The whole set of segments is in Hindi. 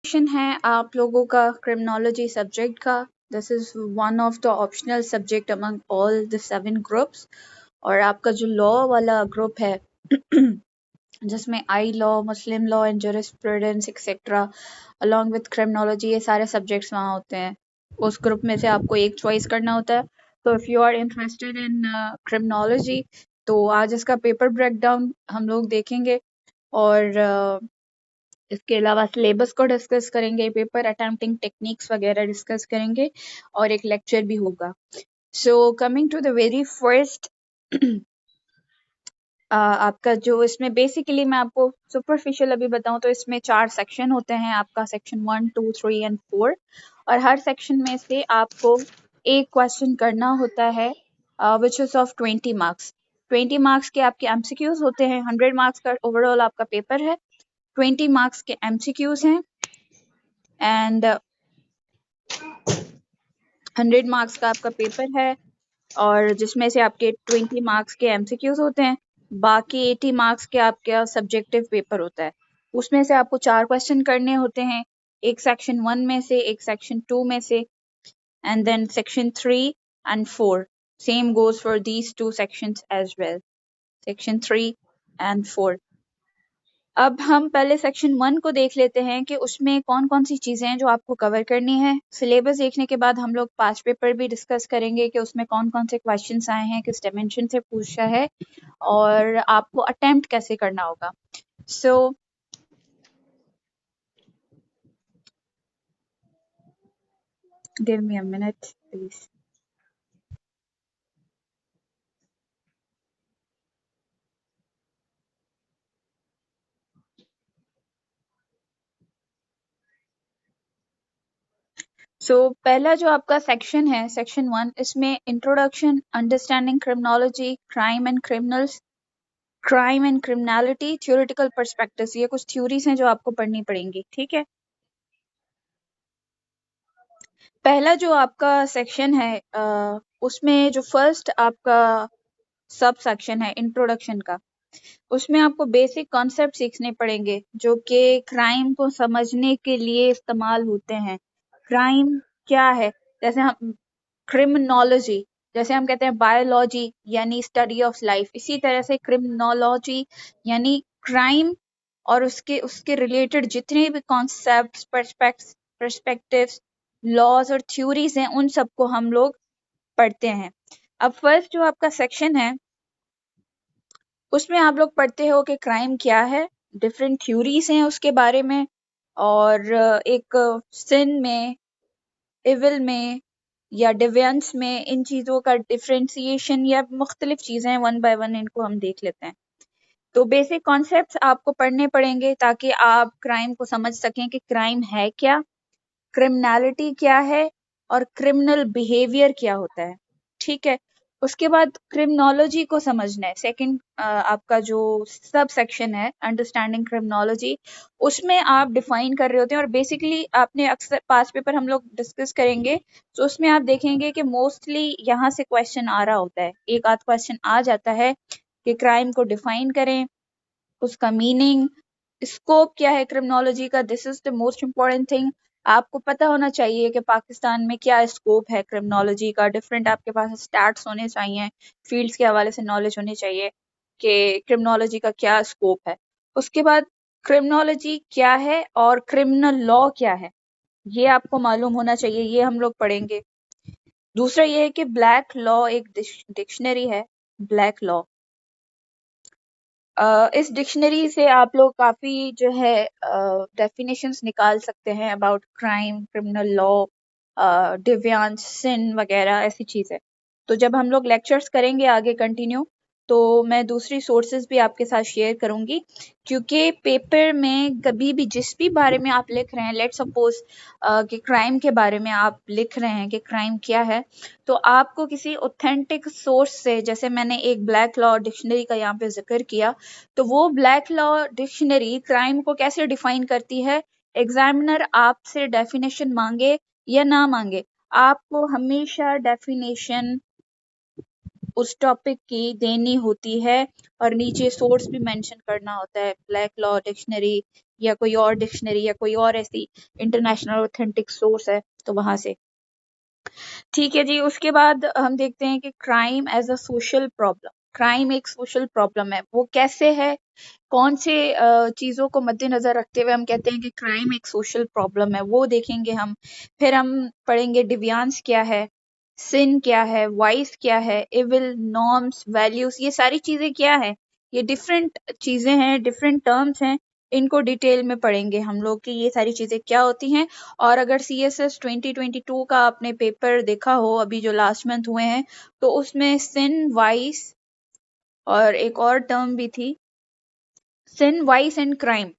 क्वेश्चन है आप लोगों का क्रिमिनोलॉजी सब्जेक्ट का। This is one of the optional subject among all the 7 groups. और आपका जो लॉ वाला ग्रुप है जिसमें I law, Muslim law and jurisprudence etcetera along with criminology, ये सारे सब्जेक्ट्स वहाँ होते हैं। उस ग्रुप में से आपको एक चॉइस करना होता है। तो if you are interested in criminology तो आज इसका पेपर ब्रेकडाउन हम लोग देखेंगे और इसके अलावा सिलेबस को डिस्कस करेंगे, पेपर अटेम्प्टिंग टेक्निक्स वगैरह डिस्कस करेंगे और एक लेक्चर भी होगा। So coming to the very first, आपका जो इसमें बेसिकली मैं आपको सुपरफिशियल अभी बताऊं तो इसमें 4 सेक्शन होते हैं। आपका सेक्शन 1, 2, 3 एंड 4 और हर सेक्शन में से आपको एक क्वेश्चन करना होता है which is of 20 marks. 20 marks के आपके एमसीक्यूज होते हैं। 100 मार्क्स का ओवरऑल आपका पेपर है, 20 मार्क्स के एमसीक्यूज हैं एंड 100 मार्क्स का आपका पेपर है और जिसमें से आपके 20 मार्क्स के एमसीक्यूज होते हैं। बाकी 80 मार्क्स के आपका सब्जेक्टिव पेपर होता है। उसमें से आपको 4 क्वेश्चन करने होते हैं, एक सेक्शन 1 में से, एक सेक्शन 2 में से and then section 3 and 4। Same goes for these 2 sections as well, section 3 and 4। अब हम पहले सेक्शन 1 को देख लेते हैं कि उसमें कौन कौन सी चीज़ें हैं जो आपको कवर करनी है। सिलेबस देखने के बाद हम लोग पास्ट पेपर भी डिस्कस करेंगे कि उसमें कौन कौन से क्वेश्चंस आए हैं, किस डायमेंशन से पूछा है और आपको अटेम्प्ट कैसे करना होगा। So give me a minute please. So पहला जो आपका सेक्शन है, सेक्शन 1, इसमें introduction, understanding criminology, crime and criminals, crime and criminality, theoretical perspectives, ये कुछ थ्योरीज हैं जो आपको पढ़नी पड़ेंगी। ठीक है, पहला जो आपका सेक्शन है उसमें जो फर्स्ट आपका सब सेक्शन है इंट्रोडक्शन का, उसमें आपको बेसिक कॉन्सेप्ट सीखने पड़ेंगे जो कि क्राइम को समझने के लिए इस्तेमाल होते हैं। क्राइम क्या है, जैसे हम क्रिमिनोलॉजी, जैसे हम कहते हैं बायोलॉजी यानी स्टडी ऑफ लाइफ, इसी तरह से क्रिमिनोलॉजी यानी क्राइम और उसके उसके रिलेटेड जितने भी कॉन्सेप्ट्स, पर्सपेक्टिव्स, लॉज और थ्योरीज हैं, उन सबको हम लोग पढ़ते हैं। अब फर्स्ट जो आपका सेक्शन है उसमें आप लोग पढ़ते हो कि क्राइम क्या है, डिफरेंट थ्योरीज हैं उसके बारे में और एक सिन में, इविल में या डिवियंस में इन चीज़ों का डिफ्रेंसिएशन या मुख्तलिफ चीज़ें हैं, वन बाय वन इनको हम देख लेते हैं। तो बेसिक कॉन्सेप्ट्स आपको पढ़ने पड़ेंगे ताकि आप क्राइम को समझ सकें कि क्राइम है क्या, क्रिमिनलिटी क्या है और क्रिमिनल बिहेवियर क्या होता है। ठीक है, उसके बाद क्रिमिनोलॉजी को समझना है। सेकंड आपका जो सब सेक्शन है अंडरस्टैंडिंग क्रिमिनोलॉजी, उसमें आप डिफाइन कर रहे होते हैं और बेसिकली आपने अक्सर पास्ट पेपर हम लोग डिस्कस करेंगे तो उसमें आप देखेंगे कि मोस्टली यहाँ से क्वेश्चन आ रहा होता है, एक आध क्वेश्चन आ जाता है कि क्राइम को डिफाइन करें, उसका मीनिंग, स्कोप क्या है क्रिमिनोलॉजी का। This is the most important thing. आपको पता होना चाहिए कि पाकिस्तान में क्या स्कोप है क्रिमिनोलॉजी का। डिफरेंट आपके पास स्टैट्स होने चाहिए, फील्ड्स के हवाले से नॉलेज होनी चाहिए कि क्रिमिनोलॉजी का क्या स्कोप है। उसके बाद क्रिमिनोलॉजी क्या है और क्रिमिनल लॉ क्या है, ये आपको मालूम होना चाहिए, ये हम लोग पढ़ेंगे। दूसरा ये है कि ब्लैक लॉ एक डिक्शनरी है, ब्लैक लॉ। इस डिक्शनरी से आप लोग काफ़ी जो है डेफिनेशंस निकाल सकते हैं about crime, criminal law, deviance, sin वगैरह ऐसी चीज़ें। तो जब हम लोग लेक्चर्स करेंगे आगे कंटिन्यू तो मैं दूसरी सोर्सेज भी आपके साथ शेयर करूंगी, क्योंकि पेपर में कभी भी जिस भी बारे में आप लिख रहे हैं, लेट सपोज कि क्राइम के बारे में आप लिख रहे हैं कि क्राइम क्या है, तो आपको किसी ऑथेंटिक सोर्स से, जैसे मैंने एक ब्लैक लॉ डिक्शनरी का यहाँ पे जिक्र किया, तो वो ब्लैक लॉ डिक्शनरी क्राइम को कैसे डिफाइन करती है, एग्जामिनर आपसे डेफिनेशन मांगे या ना मांगे, आपको हमेशा डेफिनेशन उस टॉपिक की देनी होती है और नीचे सोर्स भी मेंशन करना होता है, ब्लैक लॉ डिक्शनरी या कोई और डिक्शनरी या कोई और ऐसी इंटरनेशनल ऑथेंटिक सोर्स है तो वहां से। ठीक है जी। उसके बाद हम देखते हैं कि crime as a social problem. Crime एक सोशल प्रॉब्लम है, वो कैसे है, कौन से चीजों को मद्देनजर रखते हुए हम कहते हैं कि क्राइम एक सोशल प्रॉब्लम है, वो देखेंगे हम। फिर हम पढ़ेंगे डिवियांस क्या है, सिन क्या है, वाइस क्या है, इविल, नॉर्म्स, वैल्यूज, ये सारी चीजें क्या है। ये डिफरेंट चीजें हैं, डिफरेंट टर्म्स हैं, इनको डिटेल में पढ़ेंगे हम लोग कि ये सारी चीजें क्या होती हैं। और अगर CSS 2022 का आपने पेपर देखा हो अभी जो लास्ट मंथ हुए हैं, तो उसमें सिन, वाइस और एक और टर्म भी थी, सिन, वाइस एंड क्राइम,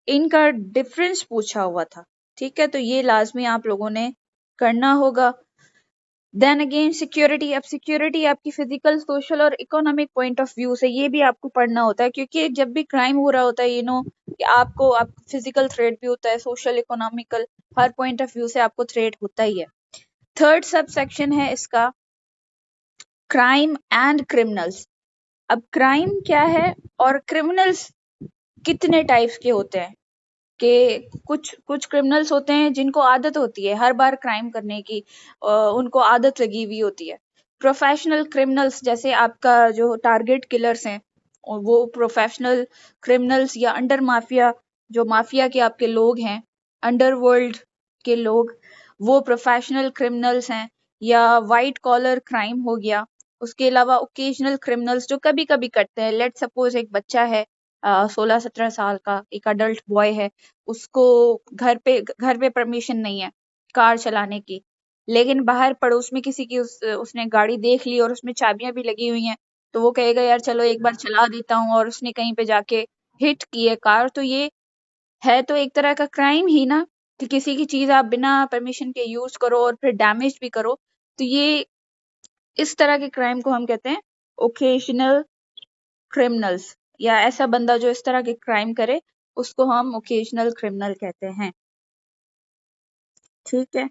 इनका डिफरेंस पूछा हुआ था। ठीक है, तो ये लाजमी आप लोगों ने करना होगा। Then again security. अब सिक्योरिटी आपकी फिजिकल, सोशल और इकोनॉमिक पॉइंट ऑफ व्यू से ये भी आपको पढ़ना होता है, क्योंकि जब भी क्राइम हो रहा होता है कि आपको आप फिजिकल थ्रेट भी होता है, social, economical, her point of view से आपको थ्रेट होता ही है। थर्ड सब सेक्शन है इसका क्राइम एंड क्रिमिनल्स। अब क्राइम क्या है और क्रिमिनल्स कितने टाइप्स के होते हैं, कि कुछ कुछ क्रिमिनल्स होते हैं जिनको आदत होती है हर बार क्राइम करने की, उनको आदत लगी हुई होती है। प्रोफेशनल क्रिमिनल्स, जैसे आपका जो टारगेट किलर्स हैं, और वो प्रोफेशनल क्रिमिनल्स या अंडर माफिया, जो माफिया के आपके लोग हैं, अंडरवर्ल्ड के लोग, वो प्रोफेशनल क्रिमिनल्स हैं। या वाइट कॉलर क्राइम हो गया। उसके अलावा ओकेजनल क्रिमिनल्स जो कभी कभी करते हैं, लेट सपोज एक बच्चा है 16-17 साल का, एक अडल्ट बॉय है, उसको घर पे परमिशन नहीं है कार चलाने की, लेकिन बाहर पड़ोस में किसी की उसने गाड़ी देख ली और उसमें चाबियां भी लगी हुई हैं, तो वो कहेगा यार चलो एक बार चला देता हूँ, और उसने कहीं पे जाके हिट की है कार, तो ये है तो एक तरह का क्राइम ही ना, कि किसी की चीज आप बिना परमिशन के यूज करो और फिर डैमेज भी करो। तो ये इस तरह के क्राइम को हम कहते हैं ओकेजनल क्रिमिनल्स, या ऐसा बंदा जो इस तरह के क्राइम करे उसको हम ओकेजनल क्रिमिनल कहते हैं। ठीक है।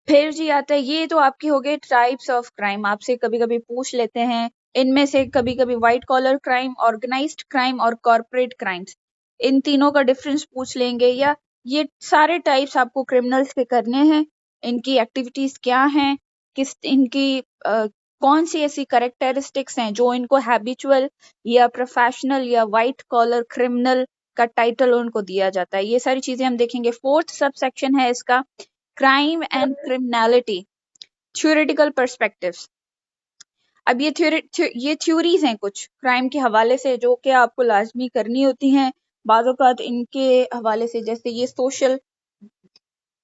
फिर जी आता है, ये तो आपके हो गए टाइप्स ऑफ क्राइम, आपसे कभी कभी पूछ लेते हैं इनमें से कभी कभी white collar crime, organised crime और कॉर्पोरेट क्राइम्स, इन तीनों का डिफरेंस पूछ लेंगे। या ये सारे टाइप्स आपको क्रिमिनल्स के करने हैं, इनकी एक्टिविटीज क्या हैं, किस इनकी कौन सी ऐसी करेक्टरिस्टिक्स हैं जो इनको हैबिचुअल या प्रोफेशनल या व्हाइट कॉलर क्रिमिनल का टाइटल उनको दिया जाता है, ये सारी चीजें हम देखेंगे। फोर्थ सब सेक्शन है इसका crime and criminality, theoretical perspectives. अब ये थ्योरीज हैं कुछ क्राइम के हवाले से जो कि आपको लाजमी करनी होती हैं बाज़ औक़ात इनके हवाले से, जैसे ये सोशल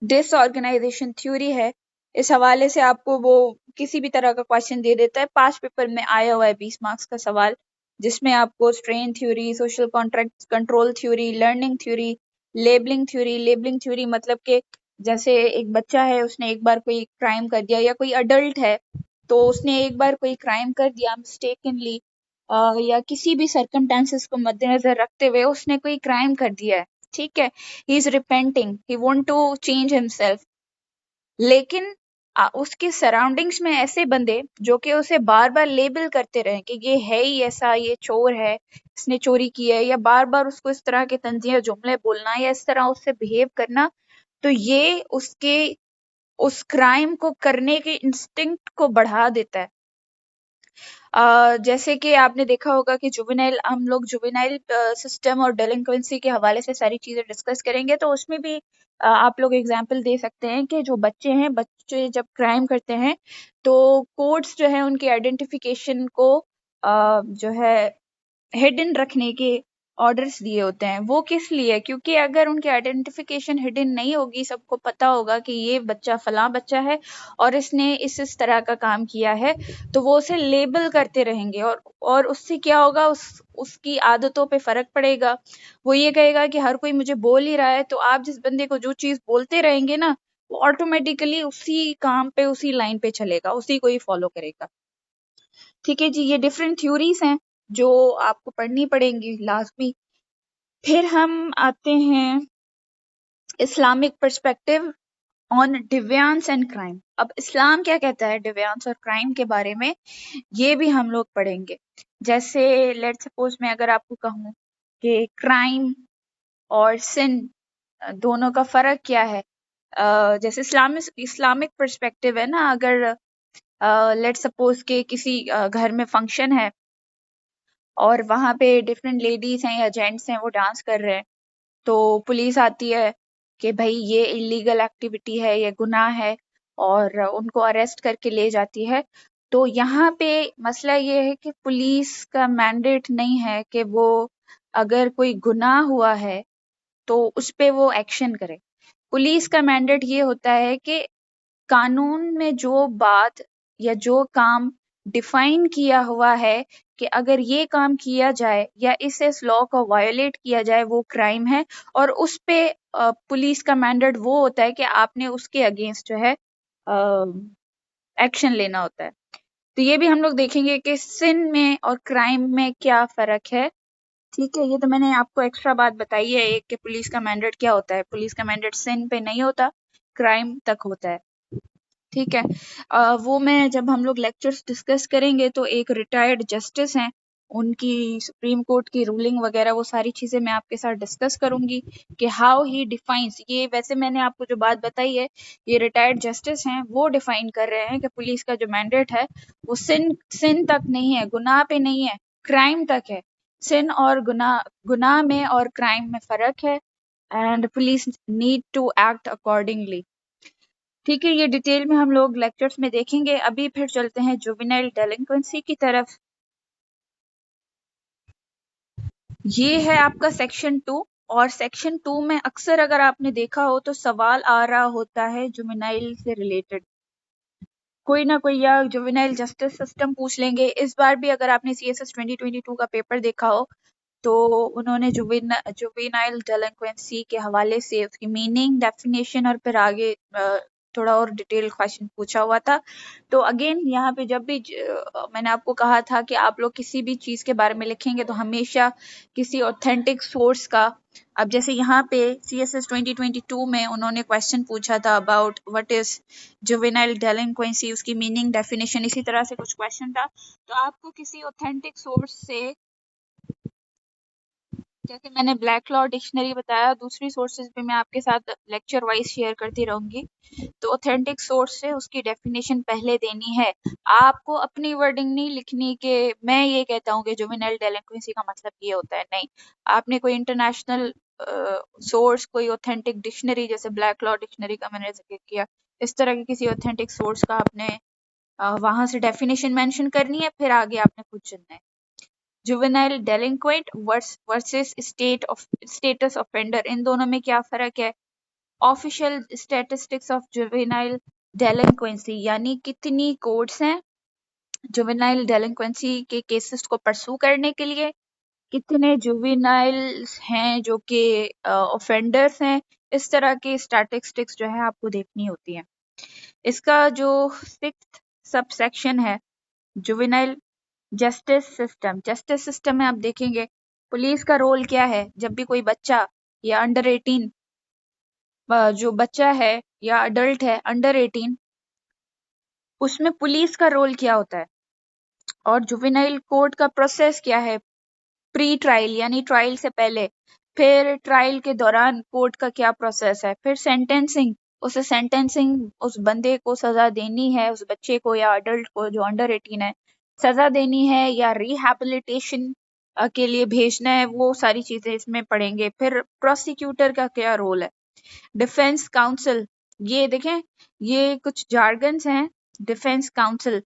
डिसऑर्गेनाइजेशन थ्योरी है, इस हवाले से आपको वो किसी भी तरह का क्वेश्चन दे देता है, पास पेपर में आया हुआ है 20 मार्क्स का सवाल, जिसमें आपको strain theory, social contract control theory, learning theory, labelling theory. Labelling theory मतलब कि जैसे एक बच्चा है, उसने एक बार कोई क्राइम कर दिया, या कोई अडल्ट है तो उसने एक बार कोई क्राइम कर दिया मिस्टेकनली, या किसी भी सर्कमस्टेंसेस को मद्देनजर रखते हुए उसने कोई क्राइम कर दिया है, ठीक है, he is repenting, he want to change himself, लेकिन उसके सराउंडिंग्स में ऐसे बंदे जो कि उसे बार बार लेबल करते रहे कि ये है ही ऐसा, ये चोर है, इसने चोरी की है, या बार बार उसको इस तरह के तंजिया जुमले बोलना या इस तरह उससे बिहेव करना, तो ये उसके उस क्राइम को करने के इंस्टिंक्ट को बढ़ा देता है। जैसे कि आपने देखा होगा कि जुवेनाइल, हम लोग जुवेनाइल सिस्टम और डेलिंक्वेंसी के हवाले से सारी चीजें डिस्कस करेंगे, तो उसमें भी आप लोग एग्जांपल दे सकते हैं कि जो बच्चे हैं, बच्चे जब क्राइम करते हैं तो कोर्ट्स जो है उनकी आइडेंटिफिकेशन को जो है हिडन रखने के ऑर्डर्स दिए होते हैं। वो किस लिए? क्योंकि अगर उनकी आइडेंटिफिकेशन हिडन नहीं होगी, सबको पता होगा कि ये बच्चा फलां बच्चा है और इसने इस तरह का काम किया है, तो वो उसे लेबल करते रहेंगे, और उससे क्या होगा, उसकी आदतों पे फर्क पड़ेगा। वो ये कहेगा कि हर कोई मुझे बोल ही रहा है, तो आप जिस बंदे को जो चीज बोलते रहेंगे ना, वो ऑटोमेटिकली उसी काम पे, उसी लाइन पे चलेगा, उसी को ही फॉलो करेगा। ठीक है जी। ये डिफरेंट थ्योरीज हैं जो आपको पढ़नी पड़ेंगी लाजमी। फिर हम आते हैं Islamic perspective on deviance and crime. अब इस्लाम क्या कहता है डिवियांस और क्राइम के बारे में, ये भी हम लोग पढ़ेंगे। जैसे लेट सपोज मैं अगर आपको कहूँ कि क्राइम और सिन दोनों का फर्क क्या है? जैसे इस्लामिक पर्सपेक्टिव है ना, अगर लेट्स सपोज के किसी घर में फंक्शन है और वहां पे डिफरेंट लेडीज हैं या जेंट्स हैं, वो डांस कर रहे हैं, तो पुलिस आती है कि भाई ये इलीगल एक्टिविटी है, ये गुनाह है, और उनको अरेस्ट करके ले जाती है। तो यहाँ पे मसला ये है कि पुलिस का मैंडेट नहीं है कि वो अगर कोई गुनाह हुआ है तो उस पे वो एक्शन करे। पुलिस का मैंडेट ये होता है कि कानून में जो बात या जो काम डिफाइन किया हुआ है कि अगर ये काम किया जाए या इस लॉ को वायोलेट किया जाए वो क्राइम है, और उस पे पुलिस का मैंडेट वो होता है कि आपने उसके अगेंस्ट जो है एक्शन लेना होता है। तो ये भी हम लोग देखेंगे कि सिन में और क्राइम में क्या फर्क है। ठीक है, ये तो मैंने आपको एक्स्ट्रा बात बताई है एक, कि पुलिस का मैंडेट क्या होता है। पुलिस का मैंडेट सिन पे नहीं होता, क्राइम तक होता है। ठीक है। वो मैं जब हम लोग लेक्चर्स डिस्कस करेंगे तो एक रिटायर्ड जस्टिस हैं, उनकी सुप्रीम कोर्ट की रूलिंग वगैरह वो सारी चीजें मैं आपके साथ डिस्कस करूंगी कि हाउ ही डिफाइंस ये। वैसे मैंने आपको जो बात बताई है, ये रिटायर्ड जस्टिस हैं, वो डिफाइन कर रहे हैं कि पुलिस का जो मैंडेट है वो सिन तक नहीं है, गुनाह पे नहीं है, क्राइम तक है। सिन और गुनाह में और क्राइम में फर्क है, and police need to act accordingly. ठीक है, ये डिटेल में हम लोग लेक्चर्स में देखेंगे। अभी फिर चलते हैं जुवेनाइल डेलिंक्वेंसी की तरफ। ये है आपका सेक्शन 2, और सेक्शन 2 में अक्सर अगर आपने देखा हो तो सवाल आ रहा होता है जुवेनाइल से रिलेटेड, कोई ना कोई, या जुवेनाइल जस्टिस सिस्टम पूछ लेंगे। इस बार भी अगर आपने CSS 2022 का पेपर देखा हो तो उन्होंने जुवेनाइल डेलिंक्वेंसी के हवाले से उसकी मीनिंग, डेफिनेशन और फिर आगे थोड़ा और डिटेल क्वेश्चन पूछा हुआ था। तो अगेन यहाँ पे जब भी मैंने आपको कहा था कि आप लोग किसी भी चीज के बारे में लिखेंगे तो हमेशा किसी ऑथेंटिक सोर्स का। अब जैसे यहाँ पे CSS 2022 में उन्होंने क्वेश्चन पूछा था अबाउट व्हाट इज जुवेनाइल डेलिंक्वेंसी, उसकी मीनिंग, डेफिनेशन, इसी तरह से कुछ क्वेश्चन था। तो आपको किसी ऑथेंटिक सोर्स से, जैसे मैंने ब्लैक लॉ डिक्शनरी बताया, दूसरी सोर्सेज भी मैं आपके साथ लेक्चर वाइज शेयर करती रहूंगी। तो ऑथेंटिक सोर्स से उसकी डेफिनेशन पहले देनी है। आपको अपनी वर्डिंग नहीं लिखनी कि मैं ये कहता हूँ कि जुवेनाइल डेलिंक्वेंसी का मतलब ये होता है, नहीं। आपने कोई इंटरनेशनल सोर्स, कोई ऑथेंटिक डिक्शनरी, जैसे ब्लैक लॉ डिक्शनरी का मैंने जिक्र किया, इस तरह की किसी ऑथेंटिक सोर्स का आपने वहां से डेफिनेशन मेंशन करनी है, फिर आगे आपने खुद चुनना है। जुवेनाइल डेलिंक्वेंट वर्सेस स्टेटस ऑफेंडर, इन दोनों में क्या फर्क है? ऑफिशियल स्टैटिस्टिक्स ऑफ जुवेनाइल डेलिंक्वेंसी, यानी कितनी कोर्ट्स हैं जुवेनाइल डेलिंक्वेंसी के केसेस को परसू करने के लिए, कितने जुवेनाइल्स हैं जो कि ऑफेंडर्स हैं। इस तरह की स्टैटिस्टिक्स जो है आपको देखनी होती है। इसका जो 6th सब सेक्शन है, जुवेनाइल जस्टिस सिस्टम में आप देखेंगे पुलिस का रोल क्या है। जब भी कोई बच्चा या अंडर 18, जो बच्चा है या अडल्ट है अंडर 18, उसमें पुलिस का रोल क्या होता है, और जुवेनाइल कोर्ट का प्रोसेस क्या है, प्री ट्रायल यानी ट्रायल से पहले, फिर ट्रायल के दौरान कोर्ट का क्या प्रोसेस है, फिर सेंटेंसिंग, उस बंदे को सजा देनी है, उस बच्चे को या अडल्ट को जो अंडर 18 है, सजा देनी है या रिहैबिलिटेशन के लिए भेजना है, वो सारी चीजें इसमें पढ़ेंगे। फिर प्रोसिक्यूटर का क्या रोल है, डिफेंस काउंसिल, ये देखें, ये कुछ जार्गन्स हैं, डिफेंस काउंसिल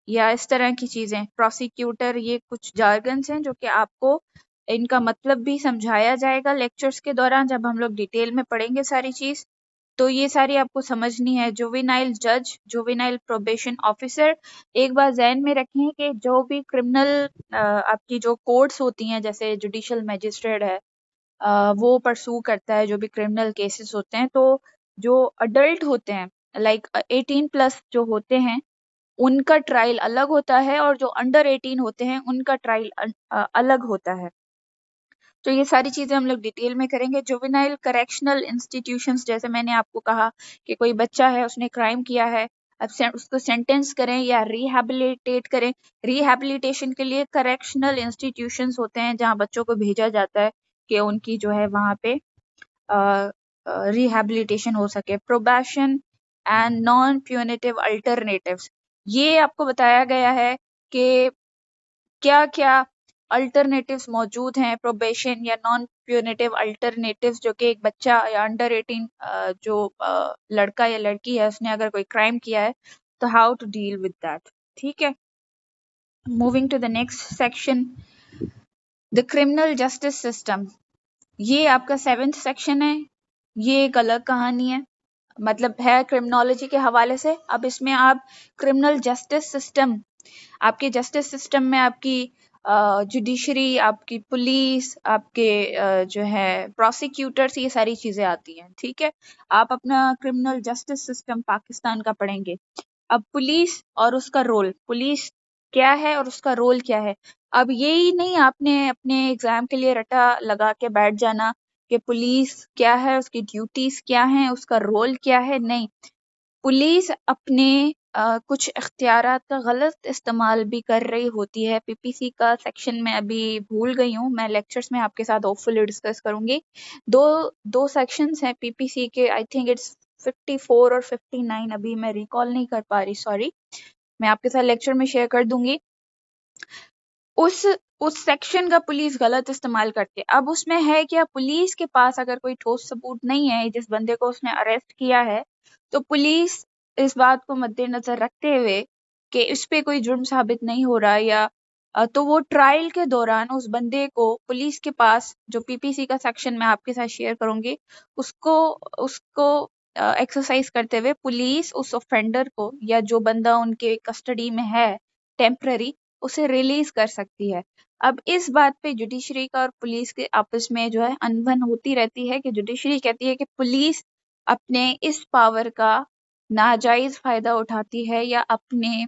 या इस तरह की चीजें, प्रोसिक्यूटर, ये कुछ जार्गन्स हैं जो कि आपको इनका मतलब भी समझाया जाएगा लेक्चर्स के दौरान, जब हम लोग डिटेल में पढ़ेंगे सारी चीज। तो ये सारी आपको समझनी है। जुवेनाइल जज, जुवेनाइल प्रोबेशन ऑफिसर, एक बार ध्यान में रखें कि जो भी क्रिमिनल आपकी जो कोर्ट्स होती हैं, जैसे जुडिशियल मैजिस्ट्रेट है, वो परसू करता है जो भी क्रिमिनल केसेस होते हैं। तो जो अडल्ट होते हैं, लाइक 18 प्लस जो होते हैं, उनका ट्रायल अलग होता है, और जो अंडर 18 होते हैं उनका ट्रायल अलग होता है। तो ये सारी चीजें हम लोग डिटेल में करेंगे। जुवेनाइल करेक्शनल इंस्टीट्यूशंस, जैसे मैंने आपको कहा कि कोई बच्चा है, उसने क्राइम किया है, अब उसको सेंटेंस करें या रिहैबिलिटेट करें। रिहैबिलिटेशन के लिए करेक्शनल इंस्टीट्यूशंस होते हैं जहाँ बच्चों को भेजा जाता है, कि उनकी जो है वहाँ पे रिहैबिलिटेशन हो सके। Probation and non punitive alternatives, ये आपको बताया गया है कि क्या क्या अल्टरनेटिव्स मौजूद हैं प्रोबेशन या नॉन प्यूनिटिव अल्टरनेटिव्स, जो कि एक बच्चा या अंडर 18 जो लड़का या लड़की है उसने अगर कोई क्राइम किया है तो how to deal with that. ठीक है, moving to the next section, the criminal justice system. ये आपका 7th सेक्शन है। ये एक अलग कहानी है, मतलब है क्रिमिनोलॉजी के हवाले से। अब इसमें आप क्रिमिनल जस्टिस सिस्टम, आपके जस्टिस सिस्टम में आपकी जुडिशरी, आपकी पुलिस, आपके जो है प्रोसिक्यूटर्स, ये सारी चीजें आती हैं। ठीक है, आप अपना क्रिमिनल जस्टिस सिस्टम पाकिस्तान का पढ़ेंगे। अब पुलिस और उसका रोल, पुलिस क्या है और उसका रोल क्या है। अब यही नहीं आपने अपने एग्जाम के लिए रटा लगा के बैठ जाना कि पुलिस क्या है, उसकी ड्यूटीज क्या हैं, उसका रोल क्या है। नहीं, पुलिस अपने कुछ इख्तियारात का गलत इस्तेमाल भी कर रही होती है। पीपीसी का सेक्शन में अभी भूल गई हूँ, मैं लेक्चर्स में आपके साथ होपफुली डिस्कस करूंगी। दो दो सेक्शंस हैं पीपीसी के, आई थिंक इट्स 54 और 59, अभी मैं रिकॉल नहीं कर पा रही, सॉरी। मैं आपके साथ लेक्चर में शेयर कर दूंगी। उस उस सेक्शन का पुलिस गलत इस्तेमाल करती है। अब उसमें है क्या, पुलिस के पास अगर कोई ठोस सबूत नहीं है जिस बंदे को उसने अरेस्ट किया है, तो पुलिस इस बात को मद्देनजर रखते हुए कि इस पे कोई जुर्म साबित नहीं हो रहा या तो वो ट्रायल के दौरान उस बंदे को पुलिस के पास, जो पीपीसी का सेक्शन मैं आपके साथ शेयर करूंगी, उसको उसको एक्सरसाइज करते हुए पुलिस उस ऑफेंडर को या जो बंदा उनके कस्टडी में है टेम्पररी, उसे रिलीज कर सकती है। अब इस बात पे जुडिशरी का और पुलिस के आपस में जो है अनबन होती रहती है कि जुडिशरी कहती है कि पुलिस अपने इस पावर का नाजायज फायदा उठाती है या अपने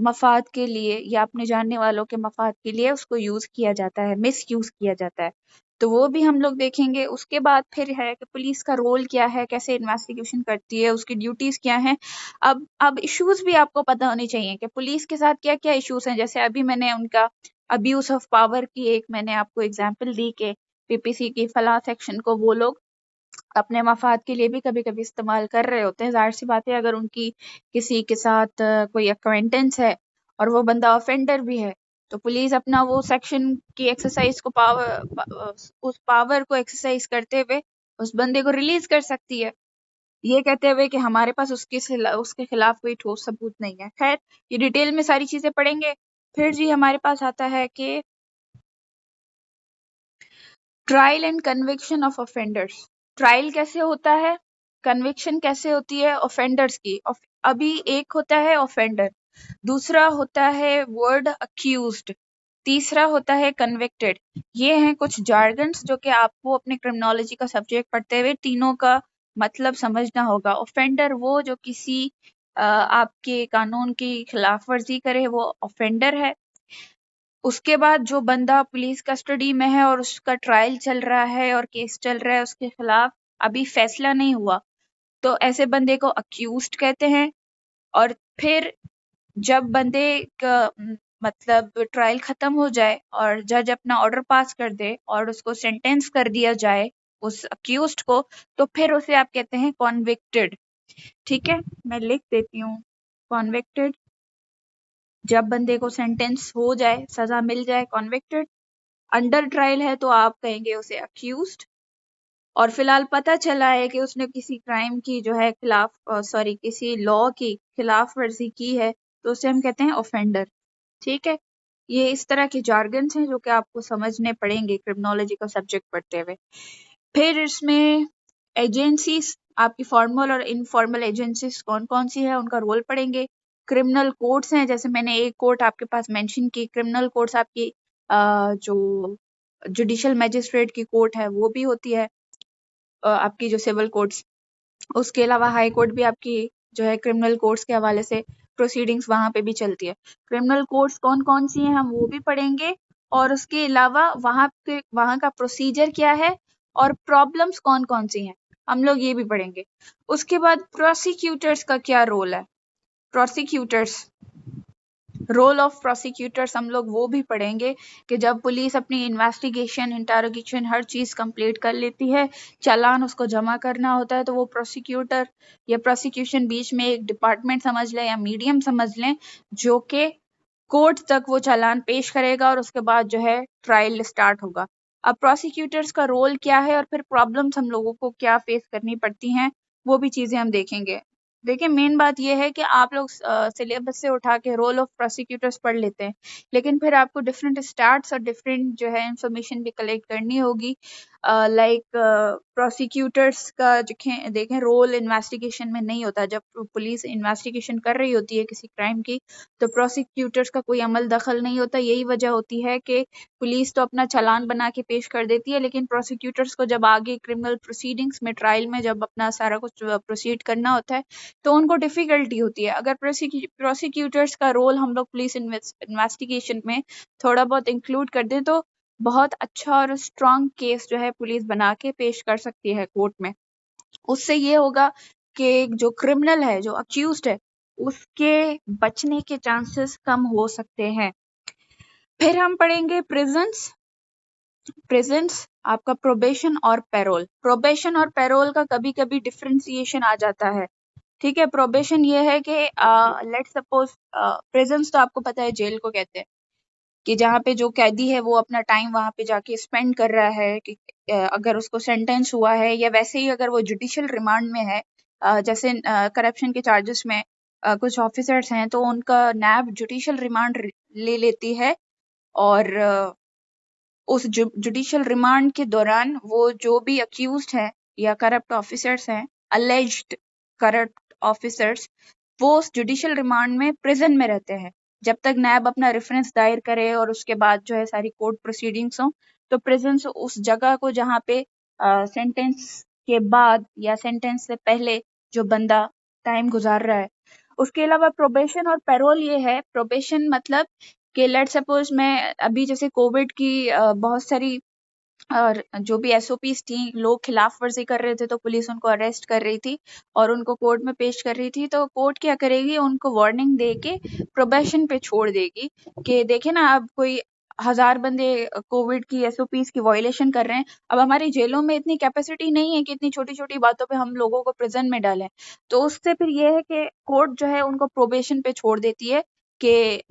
मफाद के लिए या अपने जानने वालों के मफाद के लिए उसको यूज किया जाता है, मिस यूज किया जाता है। तो वो भी हम लोग देखेंगे। उसके बाद फिर है कि पुलिस का रोल क्या है, कैसे इन्वेस्टिगेशन करती है, उसकी ड्यूटीज क्या हैं। अब इश्यूज भी आपको पता होने चाहिए कि पुलिस के साथ क्या क्या इश्यूज हैं। जैसे अभी मैंने उनका अब्यूज ऑफ पावर की एक मैंने आपको एग्जाम्पल दी कि पीपीसी की फलाह सेक्शन को वो लोग अपने मफाद के लिए भी कभी कभी इस्तेमाल कर रहे होते हैं। जाहिर सी बात है, अगर उनकी किसी के साथ कोई अक्वेंटेंस है और वो बंदा ऑफेंडर भी है, तो पुलिस अपना वो सेक्शन की एक्सरसाइज को उस पावर को एक्सरसाइज करते हुए उस बंदे को रिलीज कर सकती है, ये कहते हुए कि हमारे पास उसके खिलाफ कोई ठोस सबूत नहीं है। खैर, ये डिटेल में सारी चीजें पढ़ेंगे। फिर जी हमारे पास आता है कि trial and conviction of offenders. Trial कैसे होता है, कन्विक्शन कैसे होती है ऑफेंडर्स की। अभी एक होता है ऑफेंडर, दूसरा होता है वर्ड अक्यूज्ड, तीसरा होता है कन्विक्टेड। ये हैं कुछ जार्गन्स जो कि आपको अपने क्रिमिनोलॉजी का सब्जेक्ट पढ़ते हुए तीनों का मतलब समझना होगा। ऑफेंडर वो जो किसी आपके कानून की खिलाफ वर्जी करे, वो ऑफेंडर है। उसके बाद जो बंदा पुलिस कस्टडी में है और उसका ट्रायल चल रहा है और केस चल रहा है उसके खिलाफ, अभी फैसला नहीं हुआ, तो ऐसे बंदे को अक्यूज्ड कहते हैं। और फिर जब बंदे का मतलब ट्रायल खत्म हो जाए और जज अपना ऑर्डर पास कर दे और उसको सेंटेंस कर दिया जाए उस अक्यूज्ड को, तो फिर उसे आप कहते हैं कॉन्विक्टेड। ठीक है, मैं लिख देती हूँ कॉन्विक्टेड। जब बंदे को सेंटेंस हो जाए, सजा मिल जाए, कॉन्विक्टेड। अंडर ट्रायल है तो आप कहेंगे उसे अक्यूज्ड। और फिलहाल पता चला है कि उसने किसी क्राइम की जो है खिलाफ सॉरी किसी लॉ की खिलाफ वर्जी की है, तो उसे हम कहते हैं ऑफेंडर। ठीक है, ये इस तरह के जार्गन्स हैं जो कि आपको समझने पड़ेंगे क्रिमिनोलॉजी का सब्जेक्ट पढ़ते हुए। फिर इसमें एजेंसीज, आपकी फॉर्मल और इनफॉर्मल एजेंसीज कौन कौन सी है, उनका रोल पढ़ेंगे। क्रिमिनल कोर्ट्स हैं, जैसे मैंने एक कोर्ट आपके पास मेंशन की। क्रिमिनल कोर्ट्स आपकी जो जुडिशियल मैजिस्ट्रेट की कोर्ट है वो भी होती है, आपकी जो सिविल कोर्ट्स। उसके अलावा हाई कोर्ट भी आपकी जो है क्रिमिनल कोर्ट्स के हवाले से प्रोसीडिंग्स वहां पे भी चलती है। क्रिमिनल कोर्ट्स कौन कौन सी हैं हम वो भी पढ़ेंगे, और उसके अलावा वहां का प्रोसीजर क्या है और प्रॉब्लम्स कौन कौन सी हैं, हम लोग ये भी पढ़ेंगे। उसके बाद प्रोसिक्यूटर्स का क्या रोल है। प्रोसिक्यूटर्स रोल ऑफ प्रोसिक्यूटर्स हम लोग वो भी पढ़ेंगे कि जब पुलिस अपनी इन्वेस्टिगेशन, इंटरोगेशन हर चीज़ कंप्लीट कर लेती है, चालान उसको जमा करना होता है, तो वो प्रोसिक्यूटर या प्रोसिक्यूशन बीच में एक डिपार्टमेंट समझ लें या मीडियम समझ लें, जो कि कोर्ट तक वो चालान पेश करेगा और उसके बाद जो है ट्रायल स्टार्ट होगा। अब प्रोसिक्यूटर्स का रोल क्या है और फिर प्रॉब्लम्स हम लोगों को क्या फेस करनी पड़ती हैं, वो भी चीज़ें हम देखेंगे। देखिए, मेन बात ये है कि आप लोग सिलेबस से उठा के रोल ऑफ प्रोसिक्यूटर्स पढ़ लेते हैं, लेकिन फिर आपको डिफरेंट स्टार्ट्स और डिफरेंट जो है इंफॉर्मेशन भी कलेक्ट करनी होगी। लाइक प्रोसिक्यूटर्स का देखें रोल इन्वेस्टिगेशन में नहीं होता। जब पुलिस इन्वेस्टिगेशन कर रही होती है किसी क्राइम की, तो प्रोसिक्यूटर्स का कोई अमल दखल नहीं होता। यही वजह होती है कि पुलिस तो अपना चालान बना के पेश कर देती है, लेकिन प्रोसिक्यूटर्स को जब आगे क्रिमिनल प्रोसीडिंग्स में, ट्रायल में जब अपना सारा कुछ प्रोसीड करना होता है, तो उनको डिफिकल्टी होती है। अगर प्रोसिक्यूटर्स का रोल हम लोग पुलिस इन्वेस्टिगेशन में थोड़ा बहुत इंक्लूड कर दें, तो बहुत अच्छा और स्ट्रांग केस जो है पुलिस बना के पेश कर सकती है कोर्ट में। उससे ये होगा कि जो क्रिमिनल है, जो अक्यूज्ड है, उसके बचने के चांसेस कम हो सकते हैं। फिर हम पढ़ेंगे प्रिजन्स। आपका प्रोबेशन और पैरोल। प्रोबेशन और पैरोल का कभी कभी डिफ्रेंसिएशन आ जाता है। ठीक है, प्रोबेशन ये है कि लेट्स सपोज प्रिजन्स तो आपको पता है जेल को कहते हैं, कि जहाँ पे जो कैदी है वो अपना टाइम वहां पे जाके स्पेंड कर रहा है, कि अगर उसको सेंटेंस हुआ है, या वैसे ही अगर वो जुडिशियल रिमांड में है, जैसे करप्शन के चार्जेस में कुछ ऑफिसर्स हैं, तो उनका नैब जुडिशियल रिमांड ले लेती है, और उस जुडिशियल रिमांड के दौरान वो जो भी अक्यूज्ड है या करप्ट ऑफिसर्स हैं, अलेज्ड करप्ट ऑफिसर्स, वो उस जुडिशियल रिमांड में प्रिजन में रहते हैं जब तक नैब अपना रेफरेंस दायर करे और उसके बाद जो है सारी कोर्ट प्रोसीडिंग्स हो। तो प्रिजन उस जगह को जहाँ पे सेंटेंस के बाद या सेंटेंस से पहले जो बंदा टाइम गुजार रहा है। उसके अलावा प्रोबेशन और पैरोल ये है। प्रोबेशन मतलब कि लेट सपोज मैं अभी जैसे कोविड की बहुत सारी और जो भी एसओपीज थी, लोग खिलाफ वर्जी कर रहे थे तो पुलिस उनको अरेस्ट कर रही थी और उनको कोर्ट में पेश कर रही थी। तो कोर्ट क्या करेगी, उनको वार्निंग दे के प्रोबेशन पे छोड़ देगी कि देखे ना, अब कोई 1000 बंदे कोविड की एसओपीज की वायलेशन कर रहे हैं, अब हमारी जेलों में इतनी कैपेसिटी नहीं है कि इतनी छोटी छोटी बातों पे हम लोगों को प्रिजन में डालें। तो उससे फिर ये है कि कोर्ट जो है उनको प्रोबेशन पे छोड़ देती है कि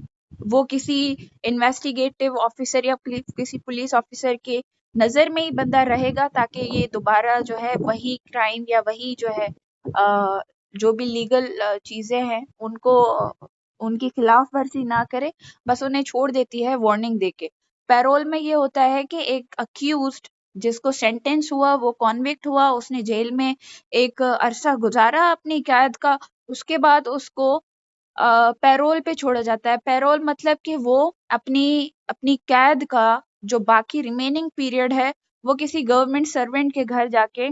वो किसी इन्वेस्टिगेटिव ऑफिसर या किसी पुलिस ऑफिसर के नजर में ही बंदा रहेगा, ताकि ये दोबारा जो है वही क्राइम या वही जो है जो भी लीगल चीजें हैं उनको उनकी खिलाफ वर्जी ना करे, बस उन्हें छोड़ देती है वार्निंग देके। पैरोल में ये होता है कि एक अक्यूज्ड जिसको सेंटेंस हुआ, वो कॉन्विक्ट हुआ, उसने जेल में एक अरसा गुजारा अपनी कैद का, उसके बाद उसको पैरोल पे छोड़ा जाता है। पैरोल मतलब कि वो अपनी अपनी कैद का जो बाकी रिमेनिंग पीरियड है, वो किसी गवर्नमेंट सर्वेंट के घर जाके